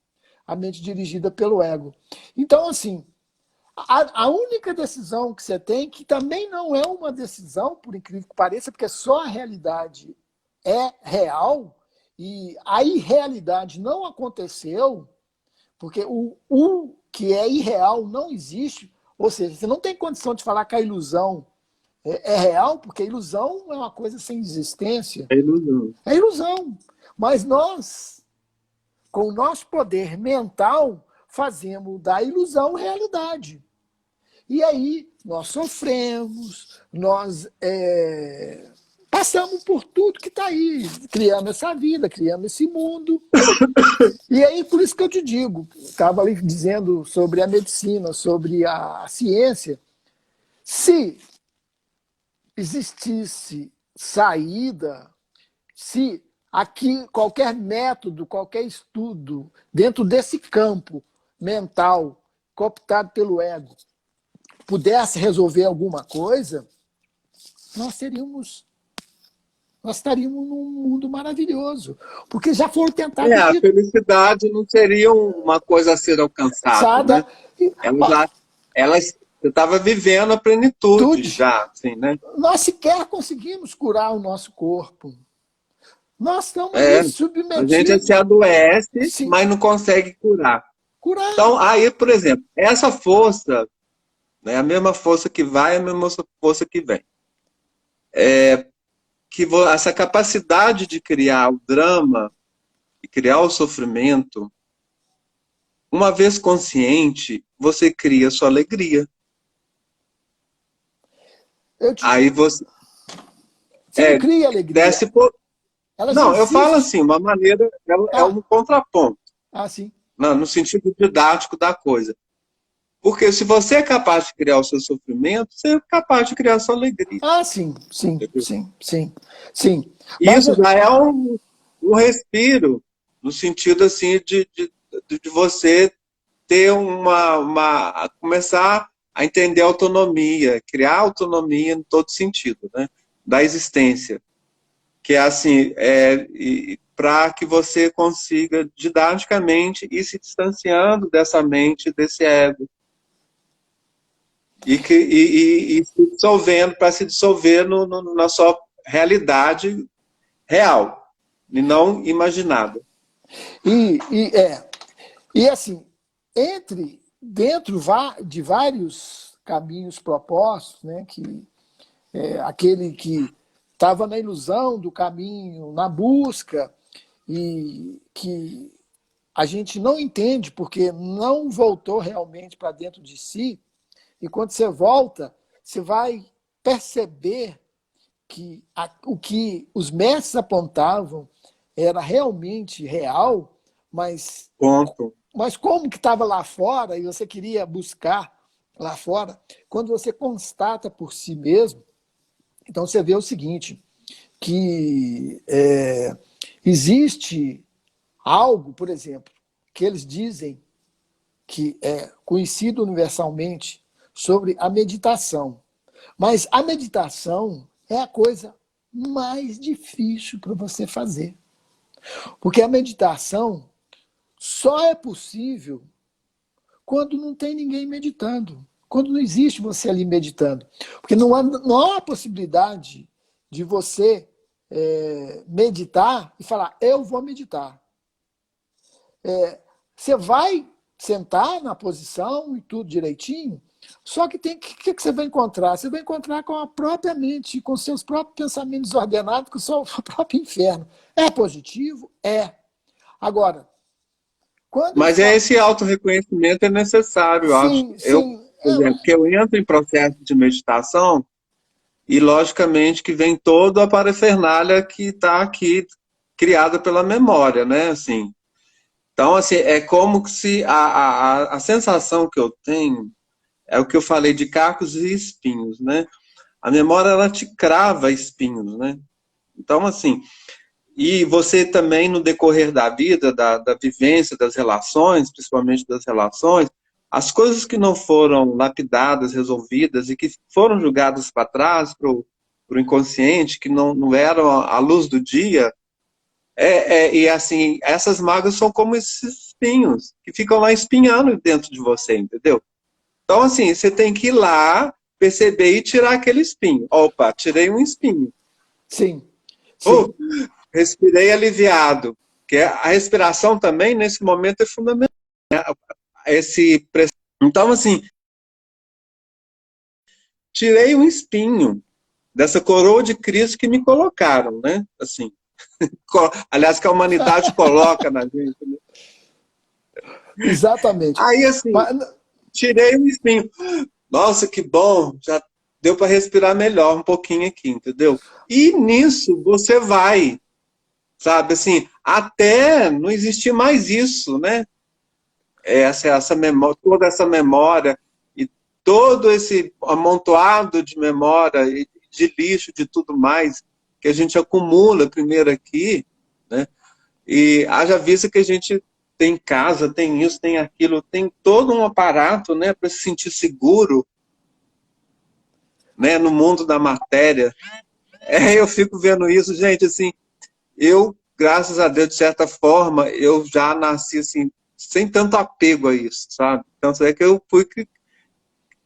A mente dirigida pelo ego. Então, assim, a única decisão que você tem, que também não é uma decisão, por incrível que pareça, porque só a realidade é real e a irrealidade não aconteceu, porque o que é irreal não existe. Ou seja, você não tem condição de falar que a ilusão é real, porque a ilusão é uma coisa sem existência. É ilusão. É ilusão. Mas nós, com o nosso poder mental, fazemos da ilusão realidade. E aí nós sofremos, nós passamos por tudo que está aí, criando essa vida, criando esse mundo. E aí, por isso que eu te digo, estava ali dizendo sobre a medicina, sobre a ciência, se existisse saída, se aqui qualquer método, qualquer estudo dentro desse campo mental cooptado pelo ego pudesse resolver alguma coisa, nós estaríamos num mundo maravilhoso, porque já foram tentados A de felicidade não seria uma coisa a ser alcançada, né? sada e Ela já, ela, você estava vivendo a plenitude tudo. já, assim, né? Nós sequer conseguimos curar o nosso corpo. Nós estamos É, ali a gente se submetidos, adoece, sim, mas não consegue curar. curar. Então, aí, por exemplo, essa força, né, a mesma força que vai, a mesma força que vem. Essa capacidade de criar o drama e criar o sofrimento, uma vez consciente, você cria sua alegria. Eu te Aí digo, você você não cria alegria, desce por... ela já Não, eu falo existe. assim, uma maneira, é Ah, um contraponto, sim. no sentido didático da coisa. Porque se você é capaz de criar o seu sofrimento, você é capaz de criar a sua alegria. Sim, sim, Entendeu? sim, sim, sim. Mas Isso já é um respiro, no sentido assim de você ter começar a entender a autonomia, criar autonomia em todo sentido, né? Da existência. Que é assim, para que você consiga didaticamente ir se distanciando dessa mente, desse ego, e se dissolvendo para se dissolver na sua realidade real, e não imaginada. e, e é e assim, dentro de vários caminhos propostos, né, que aquele que estava na ilusão do caminho, na busca, e que a gente não entende porque não voltou realmente para dentro de si, e quando você volta, você vai perceber que o que os mestres apontavam era realmente real, mas, Ponto. mas como que estava lá fora e você queria buscar lá fora, quando você constata por si mesmo, então você vê o seguinte, que existe algo, por exemplo, que eles dizem que é conhecido universalmente sobre a meditação. Mas a meditação é a coisa mais difícil para você fazer. Porque a meditação só é possível quando não tem ninguém meditando. Quando não existe você ali meditando. Porque não há a possibilidade de você meditar e falar, eu vou meditar. Você vai sentar na posição e tudo direitinho, só que o que você vai encontrar? Você vai encontrar com a própria mente, com seus próprios pensamentos desordenados, com o seu próprio inferno. É positivo? É. Agora, quando eu Mas falo... esse autorreconhecimento é necessário, eu acho. Sim, Eu, sim. por exemplo, que eu entro em processo de meditação e, logicamente, que vem toda a parafernália que está aqui criada pela memória, né? Assim, então, assim, é como se a sensação que eu tenho é o que eu falei de cacos e espinhos, né? A memória, ela te crava espinhos, né? Então, assim, e você também, no decorrer da vida, da vivência, das relações, principalmente das relações, as coisas que não foram lapidadas, resolvidas e que foram jogadas para trás, para o inconsciente, que não eram a luz do dia, e assim, essas mágoas são como esses espinhos, que ficam lá espinhando dentro de você, entendeu? Então, assim, você tem que ir lá, perceber e tirar aquele espinho. Opa, tirei um espinho. Sim, sim. Oh, respirei aliviado. Que a respiração também, nesse momento, é fundamental. Né? Então, assim, tirei um espinho dessa coroa de Cristo que me colocaram, né? Assim, aliás, que a humanidade coloca na gente. Né? Exatamente. Aí, assim, Mas, tirei um espinho. Nossa, que bom, já deu para respirar melhor um pouquinho aqui, entendeu? E nisso você vai, sabe, assim, até não existir mais isso, né? Essa memória, toda essa memória e todo esse amontoado de memória e de lixo, de tudo mais que a gente acumula primeiro aqui, né? E haja vista que a gente tem casa, tem isso, tem aquilo, tem todo um aparato, né, para se sentir seguro, né, no mundo da matéria. Eu fico vendo isso, gente, assim, eu, graças a Deus, de certa forma, eu já nasci, assim, sem tanto apego a isso, sabe? Tanto é que eu fui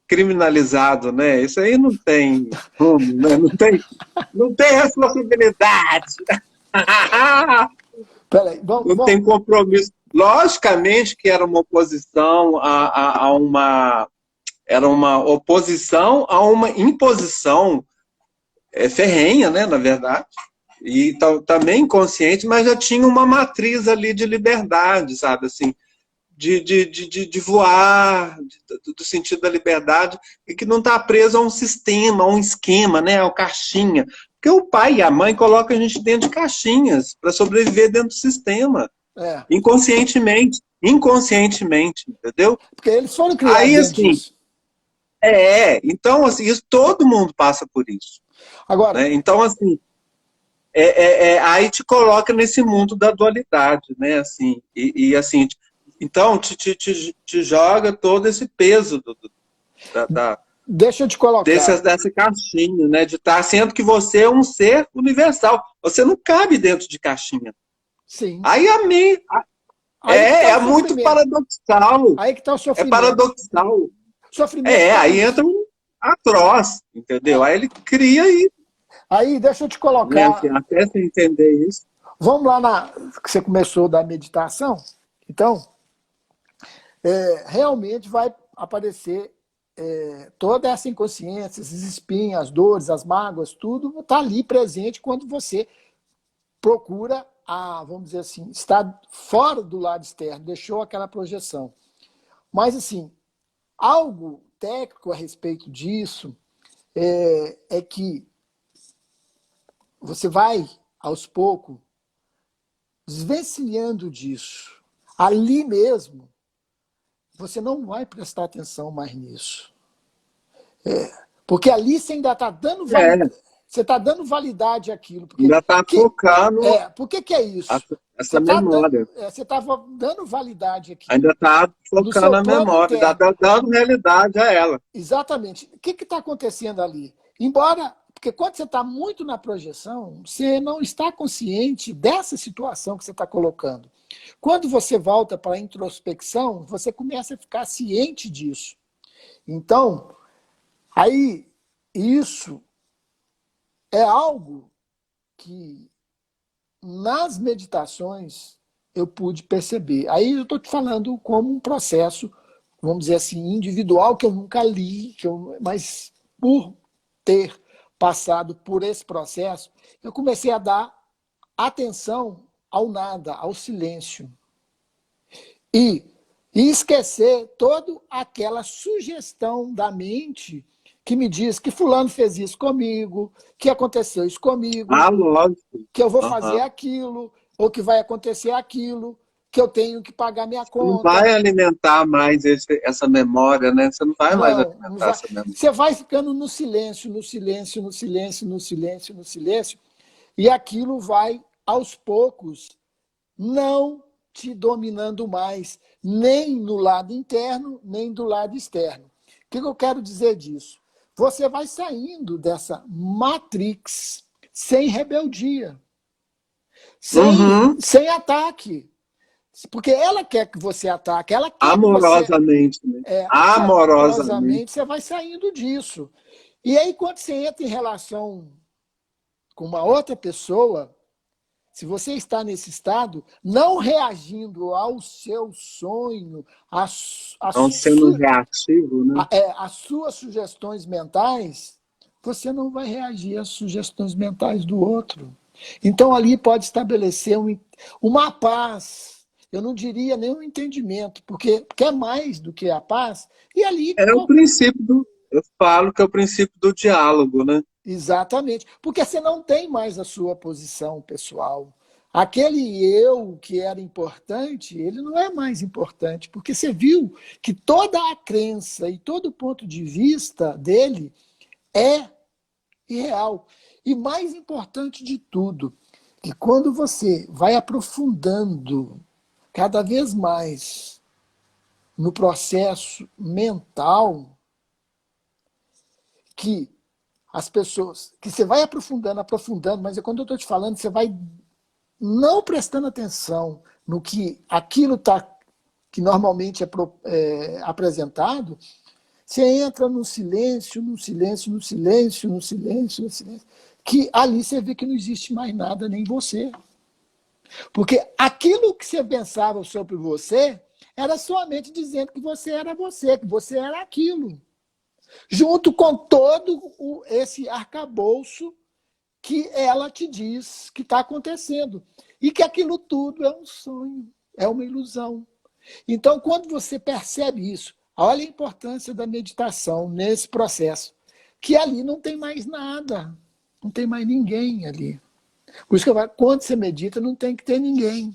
criminalizado, né? Isso aí não tem rumo, né? Não tem responsabilidade. peraí, Não tem compromisso. Logicamente que era uma oposição a uma... Era uma oposição a uma imposição ferrenha, né, na verdade, e também inconsciente, mas já tinha uma matriz ali de liberdade, sabe, assim, de voar, do sentido da liberdade, e que não está preso a um sistema, a um esquema, né, a uma caixinha. Porque o pai e a mãe colocam a gente dentro de caixinhas para sobreviver dentro do sistema, é, inconscientemente, entendeu? porque eles foram criados Aí, dentro assim, disso. então, assim, isso, todo mundo passa por isso. Agora, Né? Então, assim, aí te coloca nesse mundo da dualidade, né? Assim, assim, então te joga todo esse peso deixa eu te colocar. dessa caixinha, né? De estar sendo que você é um ser universal. Você não cabe dentro de caixinha. Sim. Aí a mim Aí que está o muito sofrimento. paradoxal. Aí que está o É sofrimento. paradoxal. Sofrimento está Aí nisso. entra um atroz, entendeu? Aí ele cria aí, Aí, deixa eu te né? Assim, colocar. até você entender isso. Vamos lá na que você começou da meditação. Então, realmente vai aparecer toda essa inconsciência, esses espinhos, as dores, as mágoas, tudo está ali presente quando você procura vamos dizer assim, estar fora do lado externo, deixou aquela projeção. Mas, assim, algo técnico a respeito disso é que você vai, aos poucos, desvencilhando disso. Ali mesmo, você não vai prestar atenção mais nisso. Porque ali você ainda está dando É, validade. Você está dando validade àquilo. Porque, ainda está focando por que é isso? Você essa está dando, memória. você estava dando validade Ainda àquilo. está No focando seu a plano memória, já interno. está dando realidade a ela. Exatamente. O que está acontecendo ali? Embora, porque quando você está muito na projeção, você não está consciente dessa situação que você está colocando. Quando você volta para a introspecção, você começa a ficar ciente disso. Então, aí, isso é algo que nas meditações eu pude perceber. Aí eu estou te falando como um processo, vamos dizer assim, individual, que eu nunca li, mas por ter passado por esse processo, eu comecei a dar atenção ao nada, ao silêncio. E esquecer toda aquela sugestão da mente que me diz que fulano fez isso comigo, que aconteceu isso comigo, Ah, lógico. que eu vou fazer Uhum. aquilo, ou que vai acontecer aquilo, que eu tenho que pagar minha Você não vai conta. alimentar mais essa memória, né? Você não vai mais Não, não alimentar vai. essa memória. Você vai ficando no silêncio, no silêncio, no silêncio, no silêncio, no silêncio, e aquilo vai, aos poucos, não te dominando mais, nem no lado interno, nem do lado externo. O que eu quero dizer disso? Você vai saindo dessa matrix sem rebeldia, Uhum. sem ataque. Porque ela quer que você ataque, ela quer que você... Amorosamente, né? Amorosamente. Amorosamente, você vai saindo disso. E aí, quando você entra em relação com uma outra pessoa, se você está nesse estado, não reagindo ao seu sonho, Não sendo reativo, né? às suas sugestões mentais, você não vai reagir às sugestões mentais do outro. Então, ali pode estabelecer uma paz. Eu não diria nem um entendimento, porque é mais do que a paz. E ali... É o princípio eu falo que é o princípio do diálogo, né? Exatamente, porque você não tem mais a sua posição pessoal. Aquele eu que era importante, ele não é mais importante, porque você viu que toda a crença e todo o ponto de vista dele é irreal. E mais importante de tudo, que quando você vai aprofundando cada vez mais no processo mental, que as pessoas, que você vai aprofundando, aprofundando, mas quando eu estou te falando, você vai não prestando atenção no que aquilo tá, que normalmente é apresentado, você entra no silêncio, no silêncio, no silêncio, no silêncio, no silêncio, que ali você vê que não existe mais nada, nem você. Porque aquilo que você pensava sobre você era somente dizendo que você, que você era aquilo. Junto com todo esse arcabouço que ela te diz que está acontecendo. E que aquilo tudo é um sonho, é uma ilusão. Então, quando você percebe isso, olha a importância da meditação nesse processo, que ali não tem mais nada, não tem mais ninguém ali. Por isso que quando você medita, não tem que ter ninguém.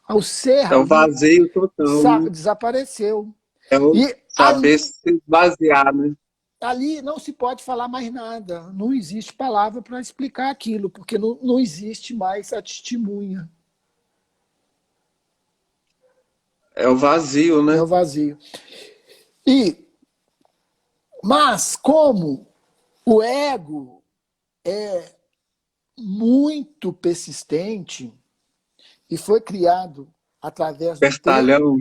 O ser É o ali vazio total, né? desapareceu. É o E saber se esvaziar, né? ali não se pode falar mais nada. Não existe palavra para explicar aquilo, porque não existe mais a testemunha. É o vazio, É né? o vazio. Mas como o ego é muito persistente e foi criado através do tempo. Espertalhão.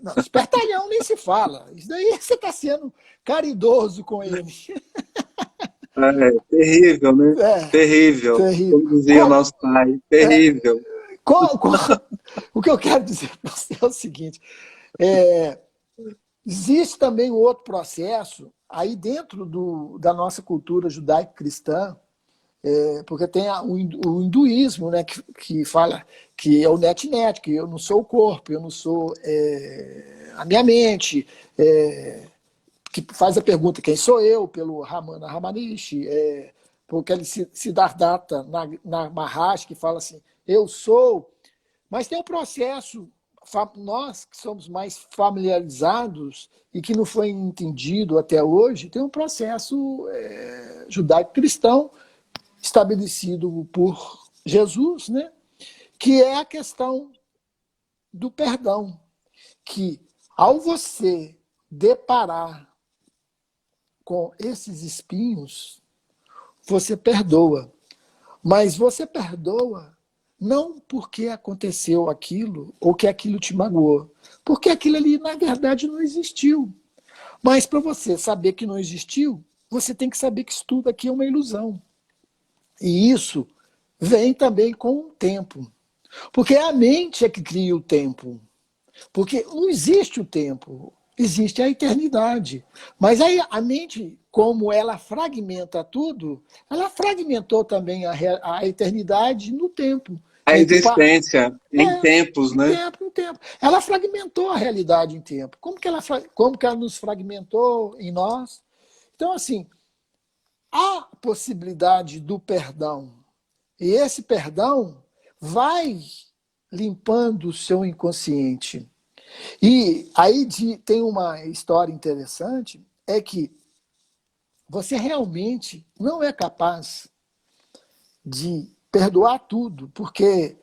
Não, espertalhão nem se fala. Isso daí você está sendo caridoso com ele. É terrível, né? É, Terrível. terrível. Como dizia nosso pai, terrível. Com, com, o que eu quero dizer para você é o seguinte: é, existe também um outro processo aí dentro da nossa cultura judaico-cristã, porque tem o hinduísmo, né, que fala que é o net, que eu não sou o corpo, eu não sou a minha mente, que faz a pergunta quem sou eu, pelo Ramana Ramanishi, porque ele Siddhartha na Maharaj, que fala assim, eu sou, mas tem um processo, nós que somos mais familiarizados e que não foi entendido até hoje, tem um processo judaico-cristão estabelecido por Jesus, né? Que é a questão do perdão, que ao você deparar com esses espinhos, você perdoa. Mas você perdoa não porque aconteceu aquilo ou que aquilo te magoou, porque aquilo ali, na verdade, não existiu. Mas para você saber que não existiu, você tem que saber que isso tudo aqui é uma ilusão. E isso vem também com o tempo. Porque a mente é que cria o tempo. Porque não existe o tempo, existe a eternidade. Mas aí a mente, como ela fragmenta tudo, ela fragmentou também a eternidade no tempo. A existência em tempos, Em né? tempo, em tempo. Ela fragmentou a realidade em tempo. Como que ela nos fragmentou em nós? Então, assim, há possibilidade do perdão. E esse perdão vai limpando o seu inconsciente. E aí tem uma história interessante, é que você realmente não é capaz de perdoar tudo, porque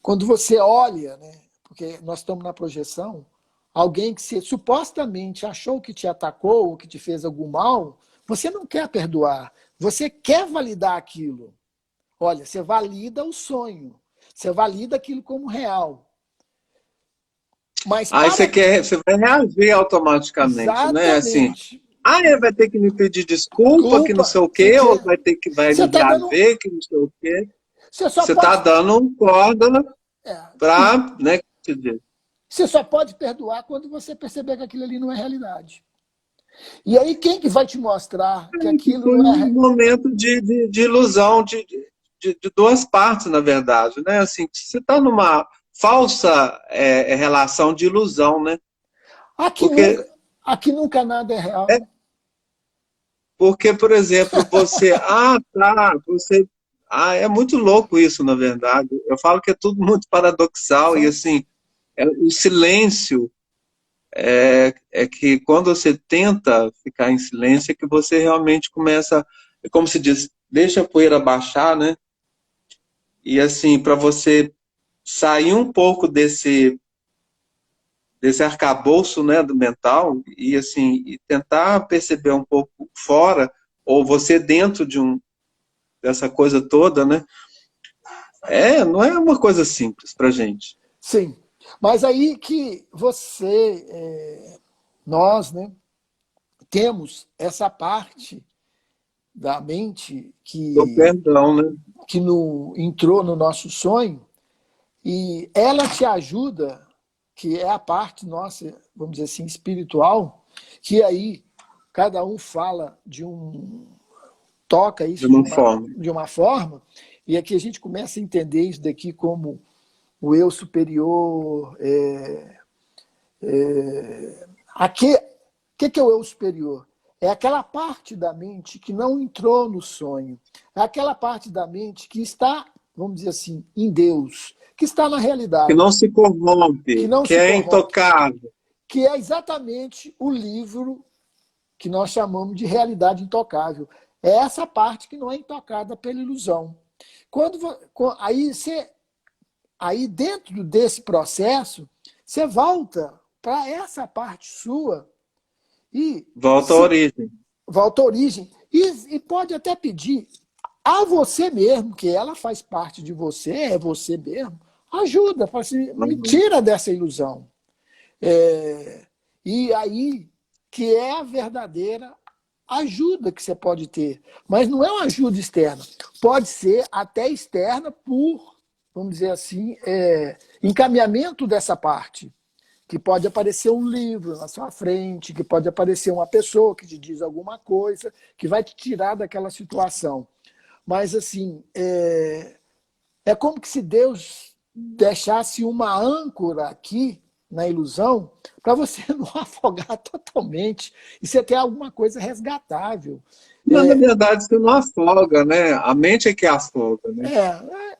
quando você olha, né, porque nós estamos na projeção, alguém que você supostamente achou que te atacou ou que te fez algum mal, você não quer perdoar, você quer validar aquilo. Olha, você valida o sonho, você valida aquilo como real. Mas Aí para... você vai reagir automaticamente, né? Assim, Exatamente. ele vai ter que me pedir desculpa, que não sei Culpa, o você quê, ou quer. vai Você me está dando. reaver, que não sei o quê. Você só Você está pode. dando corda É, para, né, te dizer. você só pode perdoar quando você perceber que aquilo ali não é realidade. E aí, quem que vai te mostrar que Que aquilo tem não um é. momento de ilusão de duas partes, na verdade, né? Assim, você está numa falsa relação de ilusão, né? Aqui Porque, nunca, aqui nunca nada é é, real. porque, por exemplo, é muito louco isso, na verdade. Eu falo que é tudo muito paradoxal e, assim, o silêncio é que quando você tenta ficar em silêncio é que você realmente começa, como se diz, deixa a poeira baixar, né? E assim, para você sair um pouco desse arcabouço, né, do mental e assim, e tentar perceber um pouco fora ou você dentro dessa coisa toda, né? Não é uma coisa simples pra gente. Sim. Mas aí que nós, né, temos essa parte da mente Do perdão, né? que entrou no nosso sonho e ela te ajuda, que é a parte nossa, vamos dizer assim, espiritual, que aí cada um fala toca De isso uma forma. de uma forma, e aqui a gente começa a entender isso daqui como o eu superior. O que é o eu superior? É aquela parte da mente que não entrou no sonho. É aquela parte da mente que está, vamos dizer assim, em Deus, que está na Que realidade, não se que corrompe, não que se é corrompe, intocável. que é exatamente o livro que nós chamamos de realidade intocável. É essa parte que não é intocada pela ilusão. Aí dentro desse processo, você volta para essa parte sua e Volta à se origem. volta à origem e pode até pedir a você mesmo, que ela faz parte de você, é você mesmo, ajuda, fala assim, me Uhum. tira dessa ilusão. E aí que é a verdadeira ajuda que você pode ter. Mas não é uma ajuda externa. Pode ser até externa por, vamos dizer assim, encaminhamento dessa parte. Que pode aparecer um livro na sua frente, que pode aparecer uma pessoa que te diz alguma coisa, que vai te tirar daquela situação. Mas, assim, é como que se Deus deixasse uma âncora aqui na ilusão para você não afogar totalmente e você ter alguma coisa resgatável. Mas, na verdade, você não afoga, né? A mente é que afoga, né?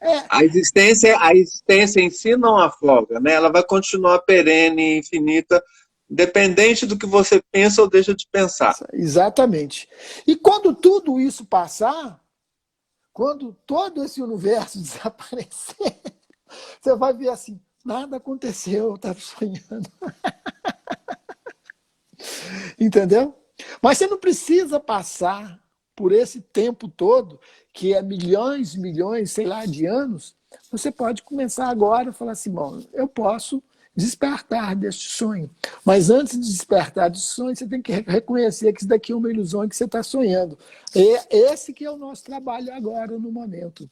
É, A existência em si não afoga, né? Ela vai continuar perene, infinita, independente do que você pensa ou deixa de pensar. exatamente. E quando tudo isso passar, quando todo esse universo desaparecer, você vai ver assim, nada aconteceu, eu estava sonhando. Entendeu? Mas você não precisa passar por esse tempo todo, que é milhões, milhões, sei lá, de anos. Você pode começar agora e falar assim, bom, eu posso despertar deste sonho. Mas antes de despertar desse sonho, você tem que reconhecer que isso daqui é uma ilusão e que você está sonhando. Esse que é o nosso trabalho agora, no momento.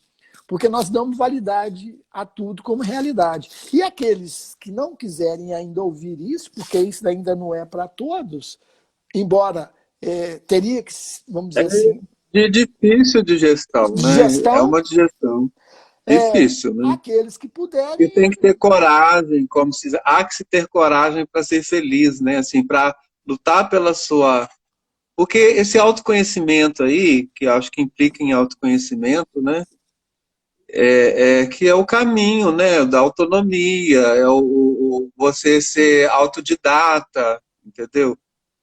Porque nós damos validade a tudo como realidade. E aqueles que não quiserem ainda ouvir isso, porque isso ainda não é para todos, embora teria que, vamos dizer assim, De difícil digestão, né? É digestão, uma digestão difícil, né? aqueles que E puderem. tem que ter coragem, há que se ter coragem para ser feliz, né? Assim, para lutar pela sua. Porque esse autoconhecimento aí, que eu acho que implica em autoconhecimento, né? Que é o caminho, né? Da autonomia, você ser autodidata, entendeu?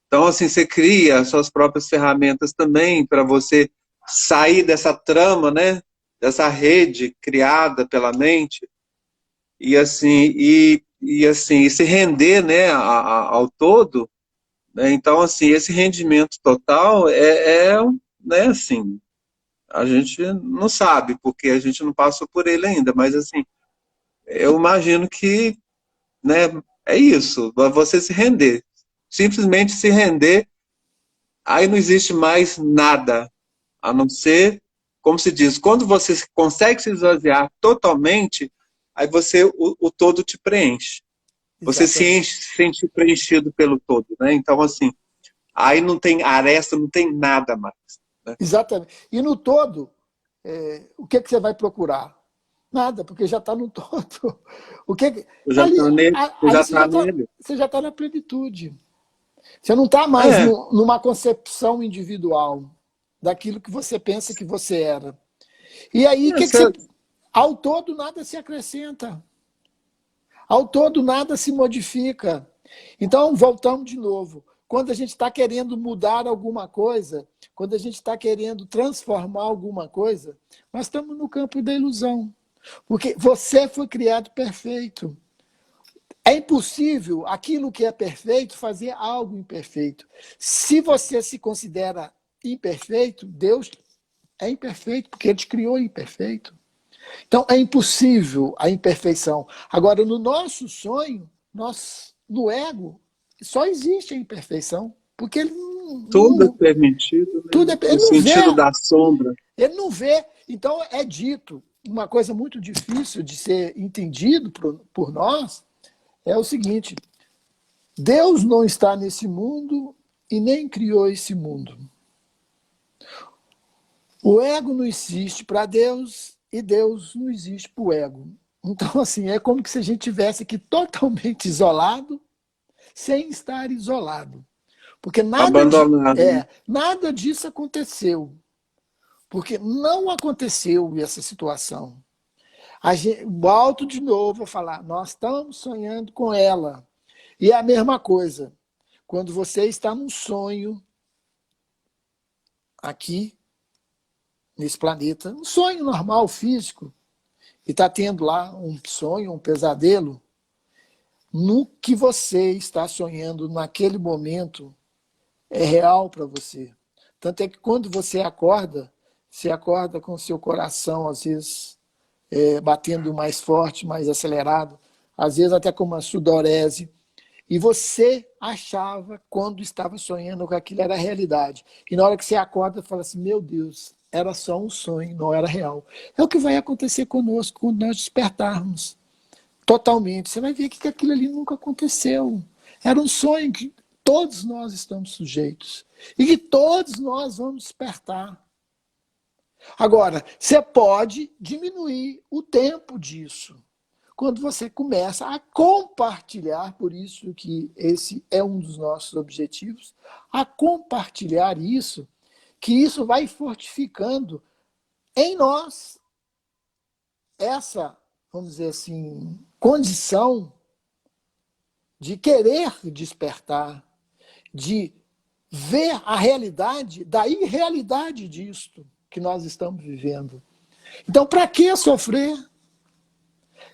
Então, assim, você cria suas próprias ferramentas também para você sair dessa trama, né? Dessa rede criada pela mente e assim e assim, e se render, né, ao todo, né? Então, assim, esse rendimento total né, assim, a gente não sabe, porque a gente não passou por ele ainda, mas assim, eu imagino que, né, é isso, você se render, simplesmente se render, aí não existe mais nada, a não ser, como se diz, quando você consegue se esvaziar totalmente, aí o todo te preenche. Você Exatamente. se sente preenchido pelo todo, né? Então, assim, aí não tem aresta, não tem nada mais. Né? Exatamente. E no todo, o que, que você vai procurar? Nada, porque já está no todo. O que, Você já ali, está nele, você aí já tá nele. você já tá na plenitude. Você não está mais É, numa concepção individual daquilo que você pensa que você era. E aí, o que, que você. você, Ao todo, nada se acrescenta. Ao todo, nada se modifica. Então, voltamos de novo. Quando a gente está querendo mudar alguma coisa, quando a gente está querendo transformar alguma coisa, nós estamos no campo da ilusão. Porque você foi criado perfeito. É impossível aquilo que é perfeito fazer algo imperfeito. Se você se considera imperfeito, Deus é imperfeito, porque ele te criou imperfeito. Então, é impossível a imperfeição. Agora, no nosso sonho, no ego, só existe a imperfeição. Porque ele tudo é permitido, tudo né? ele No não vê. sentido da sombra. Ele não vê. Então, é dito. Uma coisa muito difícil de ser entendido por nós é o seguinte: Deus não está nesse mundo e nem criou esse mundo. O ego não existe para Deus e Deus não existe para o ego. Então, assim, é como se a gente tivesse aqui totalmente isolado, sem estar isolado. Porque Abandonado. Né? nada disso aconteceu. Porque não aconteceu essa situação. Volto de novo a falar, nós estamos sonhando com ela. E é a mesma coisa. Quando você está num sonho, aqui, nesse planeta, um sonho normal, físico, e está tendo lá um sonho, um pesadelo, no que você está sonhando naquele momento é real para você. Tanto é que quando você acorda com o seu coração, às vezes, batendo mais forte, mais acelerado, às vezes até com uma sudorese, e você achava, quando estava sonhando, que aquilo era realidade. E na hora que você acorda, fala assim, meu Deus, era só um sonho, não era real. É o que vai acontecer conosco quando nós despertarmos. Totalmente. Você vai ver que aquilo ali nunca aconteceu. Era um sonho que todos nós estamos sujeitos. E que todos nós vamos despertar. Agora, você pode diminuir o tempo disso. Quando você começa a compartilhar, por isso que esse é um dos nossos objetivos, a compartilhar isso, que isso vai fortificando em nós essa, vamos dizer assim, condição de querer despertar, de ver a realidade da irrealidade disto que nós estamos vivendo. Então, para que sofrer?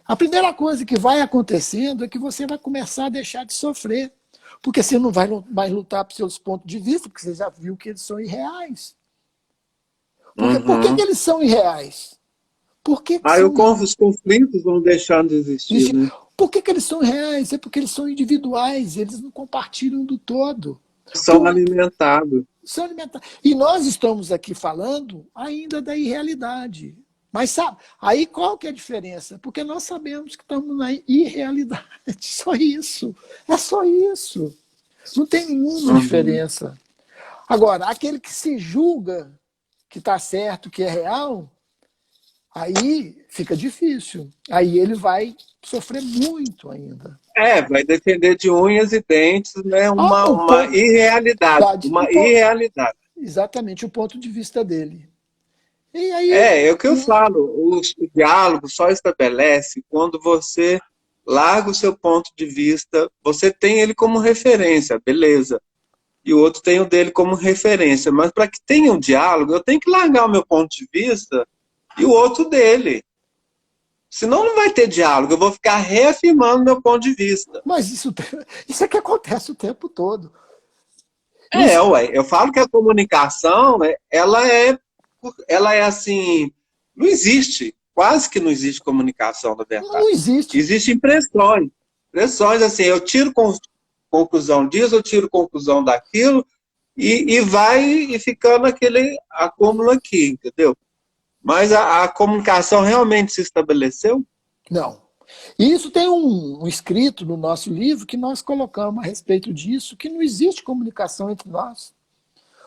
A primeira coisa que vai acontecendo é que você vai começar a deixar de sofrer. Porque você não vai mais lutar por seus pontos de vista, porque você já viu que eles são irreais. Por que Uhum. eles são irreais? Por que Aí são os conflitos vão deixando de existir, né? Por que eles são reais? É porque eles são individuais, eles não compartilham do todo. São Por, alimentados. são alimentados. E nós estamos aqui falando ainda da irrealidade. Mas sabe, aí qual que é a diferença? Porque nós sabemos que estamos na irrealidade. Só isso. É só isso. Não tem nenhuma Uhum. diferença. Agora, aquele que se julga que está certo, que é real, aí fica difícil. Aí ele vai sofrer muito ainda. Vai depender de unhas e dentes, né? Ah, Uma irrealidade. Uma irrealidade. exatamente o ponto de vista dele. E aí, É o que eu falo. O diálogo só estabelece quando você larga o seu ponto de vista, você tem ele como referência, beleza. E o outro tem o dele como referência. Mas para que tenha um diálogo, eu tenho que largar o meu ponto de vista e o outro dele. Senão não vai ter diálogo, eu vou ficar reafirmando meu ponto de vista. Mas isso é que acontece o tempo todo. Isso, Ué, eu falo que a comunicação, né, ela é assim, não existe, quase que não existe comunicação, na verdade. não existe. Existem impressões. Impressões, assim, eu tiro conclusão disso, eu tiro conclusão daquilo, e vai e ficando aquele acúmulo aqui, entendeu? Mas a comunicação realmente se estabeleceu? Não. E isso tem um escrito no nosso livro que nós colocamos a respeito disso, que não existe comunicação entre nós.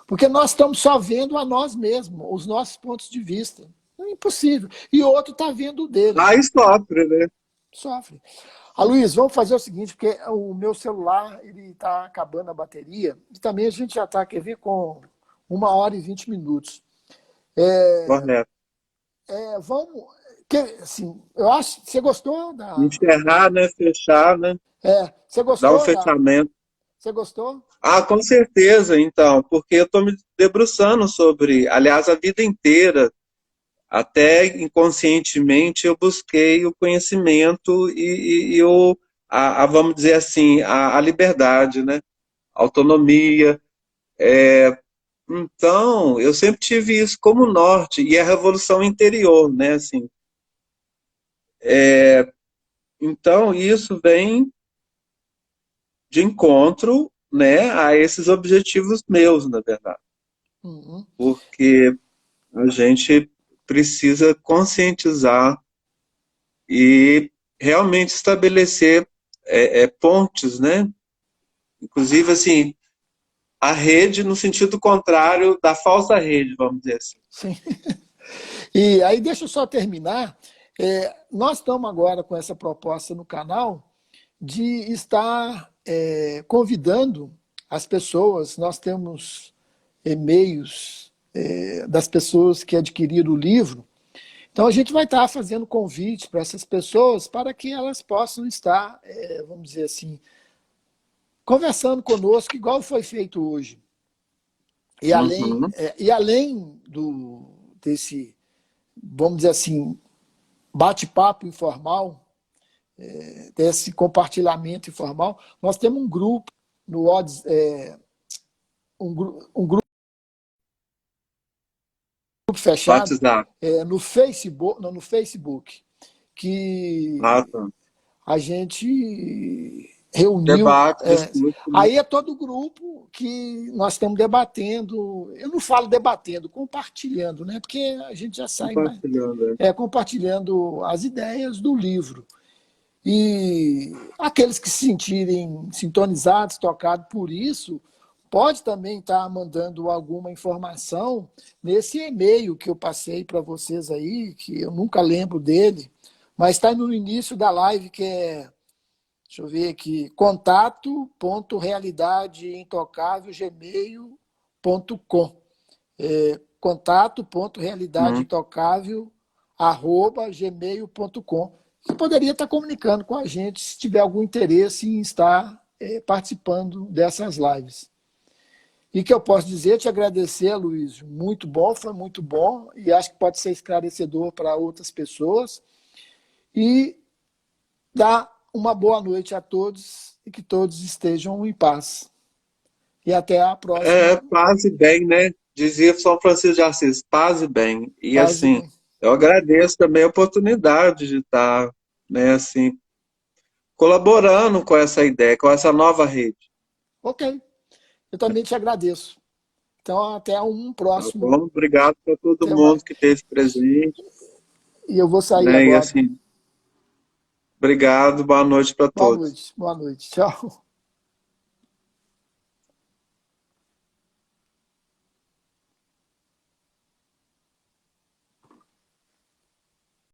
Porque nós estamos só vendo a nós mesmos, os nossos pontos de vista. É impossível. E o outro está vendo o dele. Aí sofre, né? Sofre. Luiz, vamos fazer o seguinte, porque o meu celular está acabando a bateria, e também a gente já está, quer ver, com 1h20. Correto. Vamos. Assim, eu acho. Você gostou da. Encerrar, né? Fechar, né? Você Dar um gostou da. fechamento. Você gostou? Ah, com certeza, então, porque eu estou me debruçando sobre, aliás, a vida inteira, até inconscientemente, eu busquei o conhecimento vamos dizer assim, a liberdade, né? A autonomia. Então, eu sempre tive isso como norte, e a revolução interior, né? Assim, então, isso vem de encontro, né, a esses objetivos meus, na verdade. Uhum. Porque a gente precisa conscientizar e realmente estabelecer pontes, né? Inclusive, assim, a rede no sentido contrário da falsa rede, vamos dizer assim. Sim. E aí, deixa eu só terminar. Nós estamos agora com essa proposta no canal de estar convidando as pessoas. Nós temos e-mails das pessoas que adquiriram o livro. Então, a gente vai estar fazendo convite para essas pessoas para que elas possam estar, vamos dizer assim, conversando conosco, igual foi feito hoje. Uhum. E além desse, vamos dizer assim, bate-papo informal, desse compartilhamento informal, nós temos um grupo no um grupo fechado WhatsApp. no Facebook, que Ah, tá. a gente reuniu. Debate, discute, né? Aí é todo o grupo que nós estamos debatendo. Eu não falo debatendo, compartilhando, né? Porque a gente já sai mais, Compartilhando. compartilhando as ideias do livro. E aqueles que se sentirem sintonizados, tocados por isso, pode também estar mandando alguma informação nesse e-mail que eu passei para vocês aí, que eu nunca lembro dele, mas está no início da live, que é, deixa eu ver aqui, contato.realidadeintocável.gmail.com. Contato.realidadeintocável@gmail.com. Você poderia estar comunicando com a gente se tiver algum interesse em estar participando dessas lives. E que eu posso dizer, te agradecer, Luiz, muito bom, foi muito bom, e acho que pode ser esclarecedor para outras pessoas. E dar uma boa noite a todos e que todos estejam em paz. E até a próxima. Paz e bem, né? Dizia São Francisco de Assis, paz e bem. E Paz e assim, bem. eu agradeço também a oportunidade de estar, né, assim, colaborando com essa ideia, com essa nova rede. Ok. Eu também te agradeço. Então, até um Tá próximo. bom? Obrigado para todo Até mais. mundo que esteve presente, E eu vou sair né? E agora. assim, obrigado, boa noite para Boa todos. noite. Boa noite. Tchau.